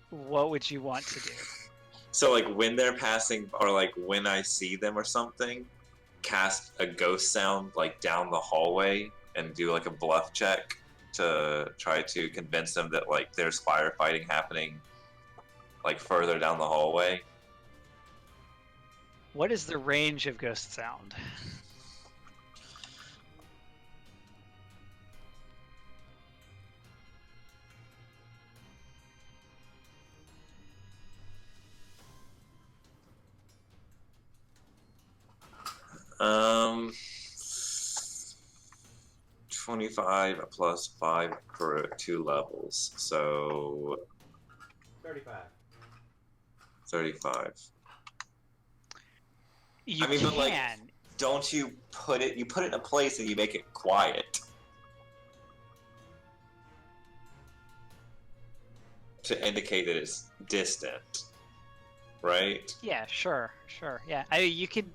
What would you want to do? So like when they're passing or like when I see them or something, cast a ghost sound like down the hallway and do like a bluff check to try to convince them that like there's firefighting happening like further down the hallway. What is the range of ghost sound? Um, 25 plus 5 for 2 levels, so 35. 35. You I mean, but, like, can. don't you put it in a place and you make it quiet to indicate that it's distant, right? Yeah, sure. Yeah, you can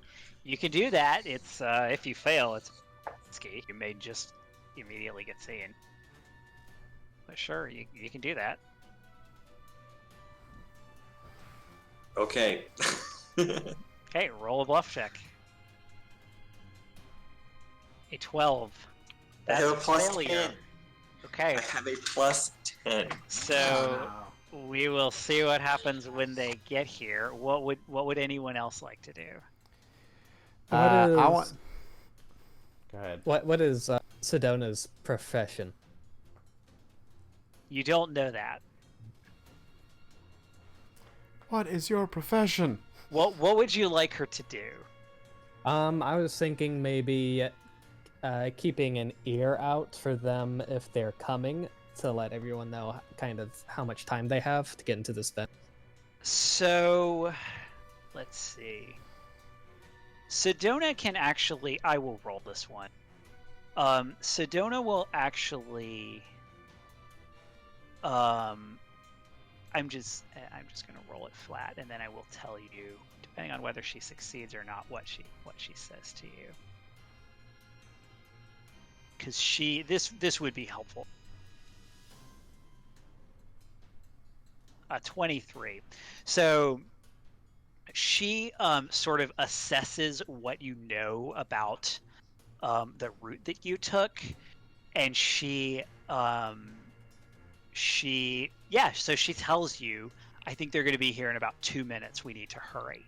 do that. It's if you fail, it's risky. You may just immediately get seen. But sure, you can do that. Okay. Okay, roll a bluff check. A 12. I have That's a plus failure. 10. Okay, I have a plus 10. so we will see what happens when they get here. What would anyone else like to do? I want. Go ahead. What is Sedona's profession? You don't know that. What is your profession? What would you like her to do? I was thinking maybe keeping an ear out for them if they're coming to let everyone know kind of how much time they have to get into this vent. So, let's see. Sedona can actually. I will roll this one. Sedona will actually. I'm just gonna roll it flat, and then I will tell you, depending on whether she succeeds or not, what she says to you. Because this would be helpful. 23. So she sort of assesses what you know about the route that you took, and so she tells you, I think they're going to be here in about 2 minutes. We need to hurry.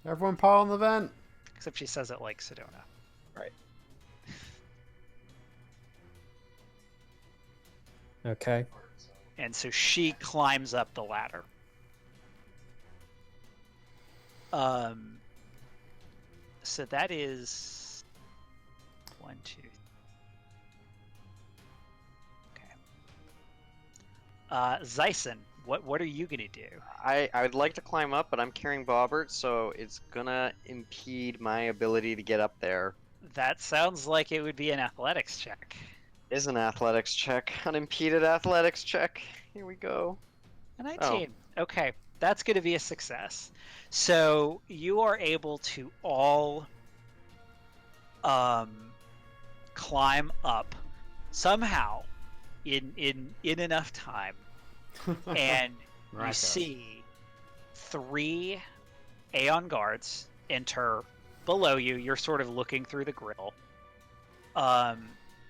Everyone pile in the vent. Except she says it like Sedona. Right. Okay. And so she climbs up the ladder. So that is 1, 2. Okay. Zyson, what are you gonna do? I would like to climb up, but I'm carrying Bobbert, so it's gonna impede my ability to get up there. That sounds like it would be an athletics check. Is an athletics check. Unimpeded athletics check. Here we go. A 19. Okay, that's going to be a success. So you are able to all climb up somehow in enough time, and you see 3 Aeon guards enter below you. You're sort of looking through the grill.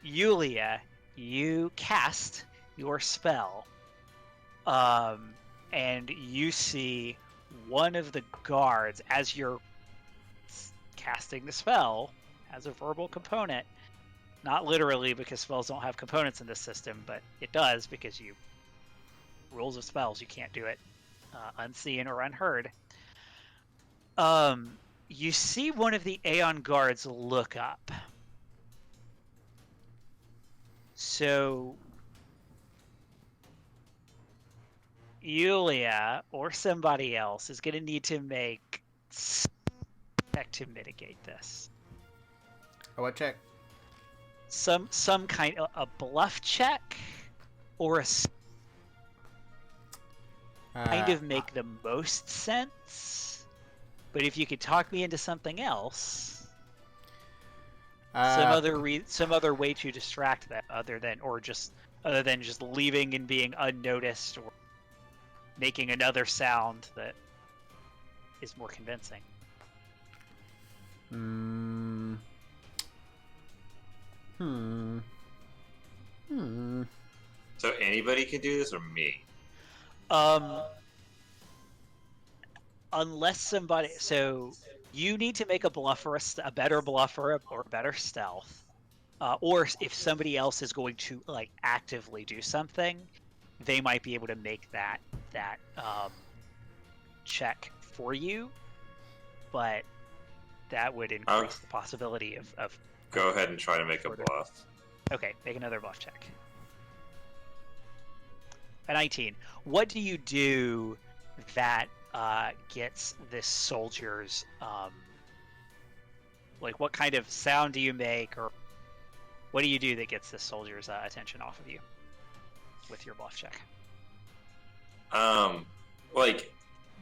Yulia, you cast your spell, and you see one of the guards, as you're casting the spell, has a verbal component. Not literally, because spells don't have components in this system, but it does because rules of spells, you can't do it unseen or unheard. You see one of the Aeon guards look up. So Yulia or somebody else is going to need to make check to mitigate this. What check? Some kind of a bluff check, or a kind of make the most sense. But if you could talk me into something else. Some other way to distract them other than just leaving and being unnoticed, or making another sound that is more convincing. So anybody can do this, or me? Unless somebody, so you need to make a bluff or a better bluff or a better stealth, or if somebody else is going to like actively do something, they might be able to make that check for you. But that would increase the possibility of. Go ahead and try to make a bluff. Okay, make another bluff check. A 19. What do you do that gets this soldier's like what kind of sound do you make, or what do you do that gets this soldier's attention off of you with your bluff check? Like,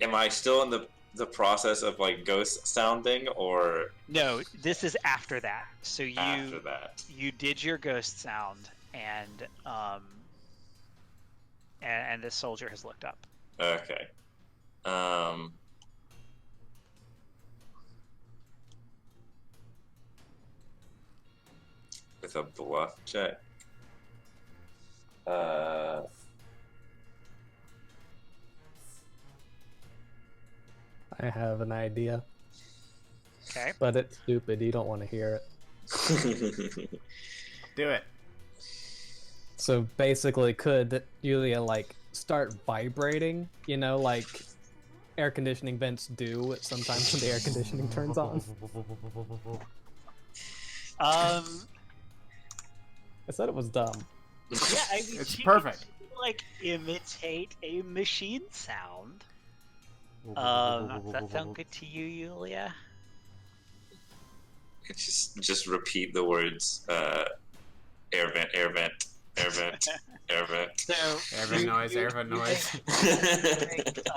am I still in the process of like ghost sounding, or No, this is after that. So after that? you did your ghost sound, and this soldier has looked up. Okay. With a bluff check. I have an idea, Okay. but it's stupid. You don't want to hear it. Do it. So basically, could Yulia like start vibrating? You know, like air conditioning vents do sometimes when the air conditioning turns on. Um. I said it was dumb. Yeah, I mean, It's she perfect. could, like imitate a machine sound. Does that sound good to you, Yulia? Just repeat the words. Air vent, air vent, air vent, air vent. So Air vent noise, air vent noise. make,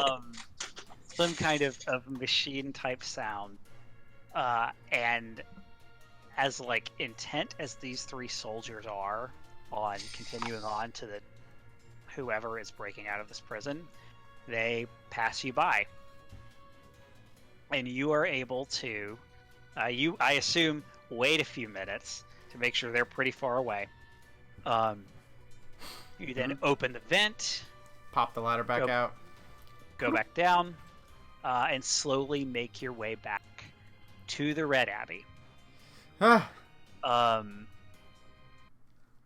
some kind of machine type sound, and as like intent as these three soldiers are on continuing on to the whoever is breaking out of this prison, they pass you by, and you are able to I assume wait a few minutes to make sure they're pretty far away. You then open the vent, Pop the ladder back out. go back down, and slowly make your way back to the Red Abbey.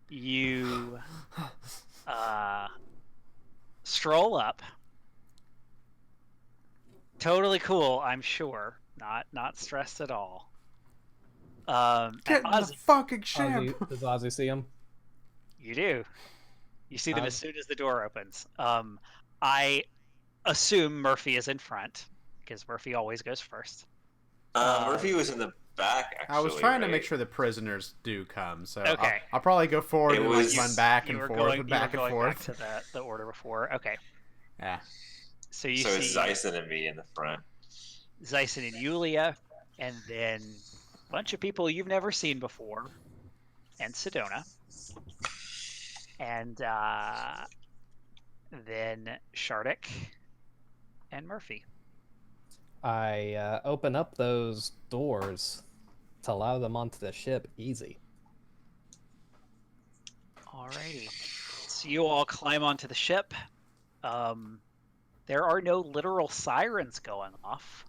You stroll up. Totally cool, I'm sure. Not stressed at all. Get in the Ozzy, fucking ship. Does Ozzy see him? you do. You see them as soon as the door opens. I assume Murphy is in front, because Murphy always goes first. Murphy was in the back, actually. I was trying to right? make sure the prisoners do come, so Okay. I'll probably go forward It and was- like run back and You were forth going, and you were back and going forth. back to the order before. Okay. Yeah. So you So see it's Zyson and me in the front. Zyson and Yulia, and then a bunch of people you've never seen before, and Sedona, and then Shardik and Murphy. I open up those doors to allow them onto the ship easy. Alrighty. So you all climb onto the ship. There are no literal sirens going off.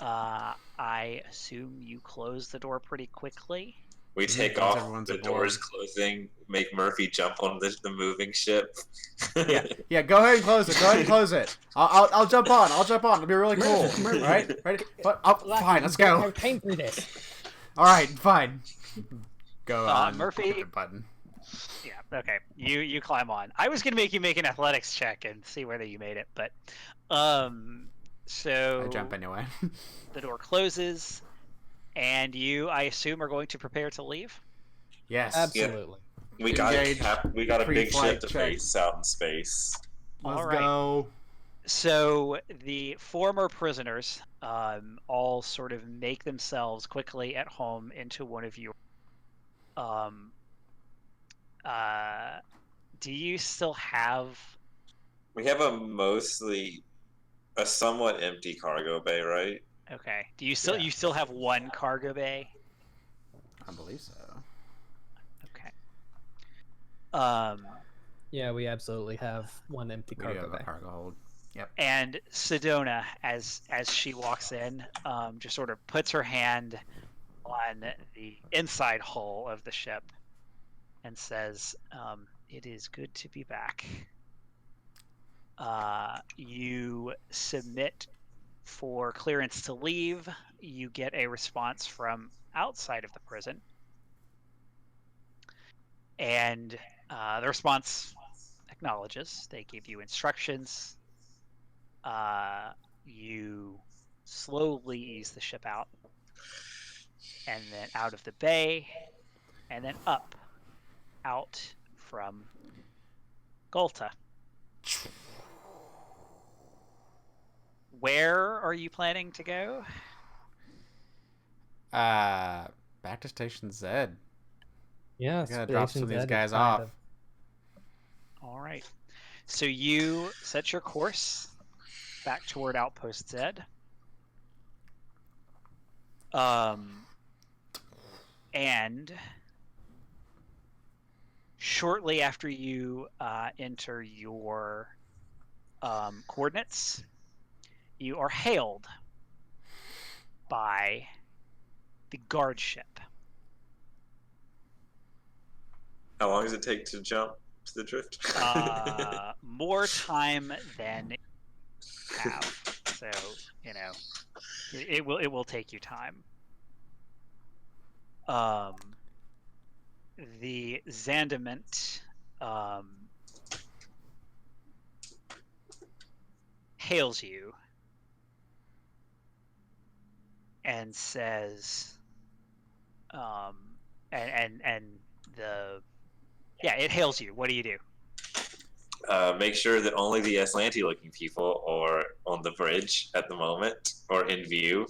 I assume you close the door pretty quickly. We take Once off everyone's the aboard. doors closing, make Murphy jump on the moving ship. Yeah, go ahead and close it. Go ahead and close it. I'll jump on. I'll jump on. It'll be really cool. All right? Ready? Fine, let's go. I came through this. All right, fine. Go on. Murphy- Hit the button. Yeah, okay. You climb on. I was gonna make you make an athletics check and see whether you made it, but so I jump anyway. the door closes, and you, I assume, are going to prepare to leave. Yes. Absolutely. We got Engage. a big Pre-flight ship to check. face out in space. Let's All right. go. So the former prisoners all sort of make themselves quickly at home into one of your. Do you still have? We have a somewhat empty cargo bay, right? Okay. Do you still Yeah. you still have one cargo bay? I believe so. Okay. Yeah, we absolutely have one empty We do cargo have a bay. cargo hold. Yep. And Sedona, as she walks in, just sort of puts her hand on the inside hull of the ship and says, "It is good to be back. You submit For clearance to leave, you get a response from outside of the prison. And the response acknowledges. They give you instructions. You slowly ease the ship out. And then out of the bay. And then up. Out from Golta. Where are you planning to go? Back to Station Z. Yeah, I gotta drop some of these Station Z guys is kind off. of- All right. So you set your course back toward Outpost Z. And shortly after you enter your coordinates, you are hailed by the guard ship. How long does it take to jump to the drift? More time than you have. So, you know, it will take you time. The Zandament hails you and says, it hails you. What do you do? Make sure that only the Aslanti-looking people are on the bridge at the moment, or in view.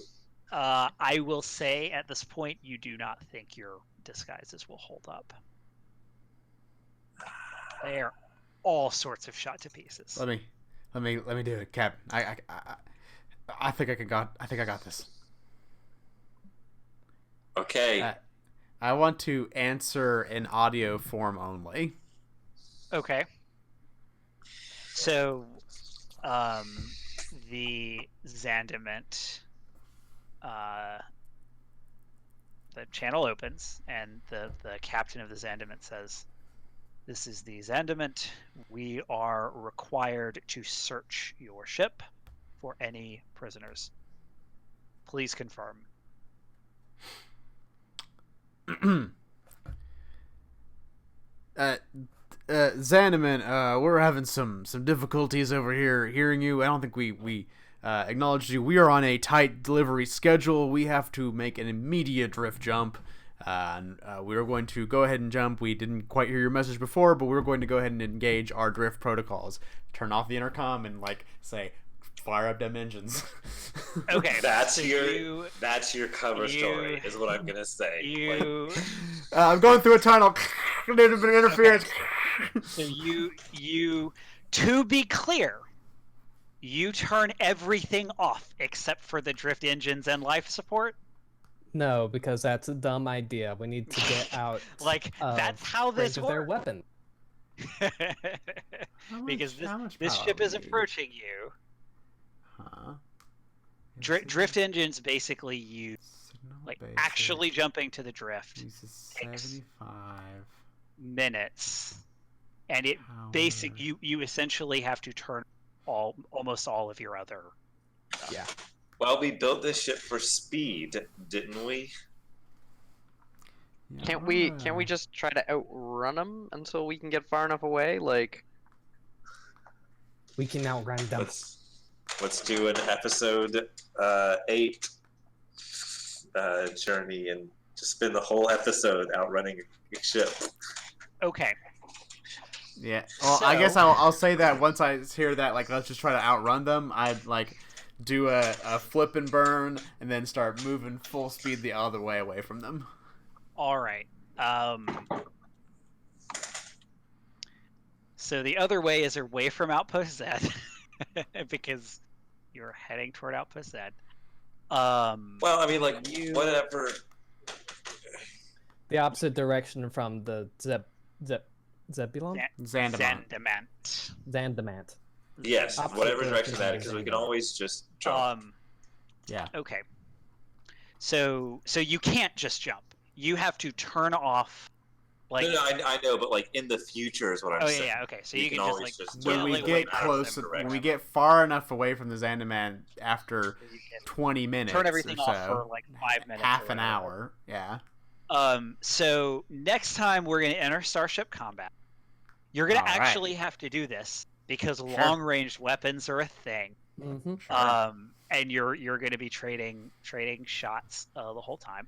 I will say at this point, you do not think your disguises will hold up. They are all sorts of shot to pieces. Let me do it, Captain. I think I got this. Okay. I want to answer in audio form only. Okay. So, the Zandament, the channel opens, and the captain of the Zandament says, "This is the Zandament. We are required to search your ship for any prisoners. Please confirm." Zandaman, we're having some difficulties over here hearing you. I don't think we acknowledged you. We are on a tight delivery schedule. We have to make an immediate drift jump. We are going to go ahead and jump. We didn't quite hear your message before, but we're going to go ahead and engage our drift protocols. Turn off the intercom and say, fire up them engines. Okay, that's so your cover story, is what I'm gonna say. I'm going through a tunnel. There's been interference. So you, to be clear, you turn everything off except for the drift engines and life support. No, because that's a dumb idea. We need to get out. That's how this their works. weapon. Because how much this power ship we is need? approaching you. Huh? Drift engines basically use actually jumping to the drift Uses takes 75 minutes, and power. you essentially have to turn almost all of your other stuff. Yeah. Well, we built this ship for speed, didn't we? Yeah, Can't we just try to outrun them until we can get far enough away? We can outrun them. Let's do an episode 8 journey and just spend the whole episode outrunning a ship. Okay. Yeah. Well, I guess So- I'll say that once I hear that, let's just try to outrun them. I'd do a flip and burn, and then start moving full speed the other way away from them. All right. So the other way is away from Outpost Z, because you're heading toward Outpost Z. Well, I mean, whatever. The opposite direction from the Zebulon? Zandamant. Zandamant. Yes, Opposite whatever direction direction that of is, because we can Zandamant. always just jump. Yeah. Okay. So you can't just jump. You have to turn off Like, no, I know, but like in the future is what I'm oh saying. yeah, okay. So You you can can just always like just When get, we like, get way out of close, them or when we whatever. get far enough away from the Xandaman after You can 20 minutes turn everything or off so, for like 5 minutes. half or an whatever. hour, yeah. So next time we're gonna enter Starship Combat. You're gonna All right. actually have to do this because Sure. long-range weapons are a thing. Mm-hmm. Sure. And you're gonna be trading shots the whole time.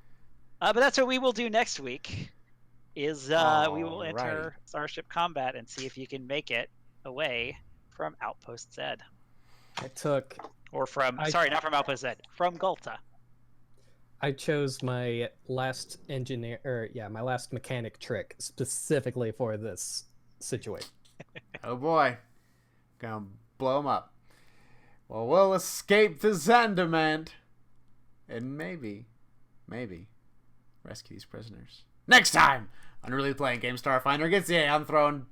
But that's what we will do next week. Is we will Alrighty. enter Starship Combat and see if you can make it away from Outpost Z. I took. Or from I- not from Outpost Z, from Gulta. I chose my last my last mechanic trick specifically for this situation. Oh boy. Gonna blow him up. Well, we'll escape the Xandaman. And maybe rescue these prisoners. Next time on Really Playing Game Starfinder gets the Aeon throne.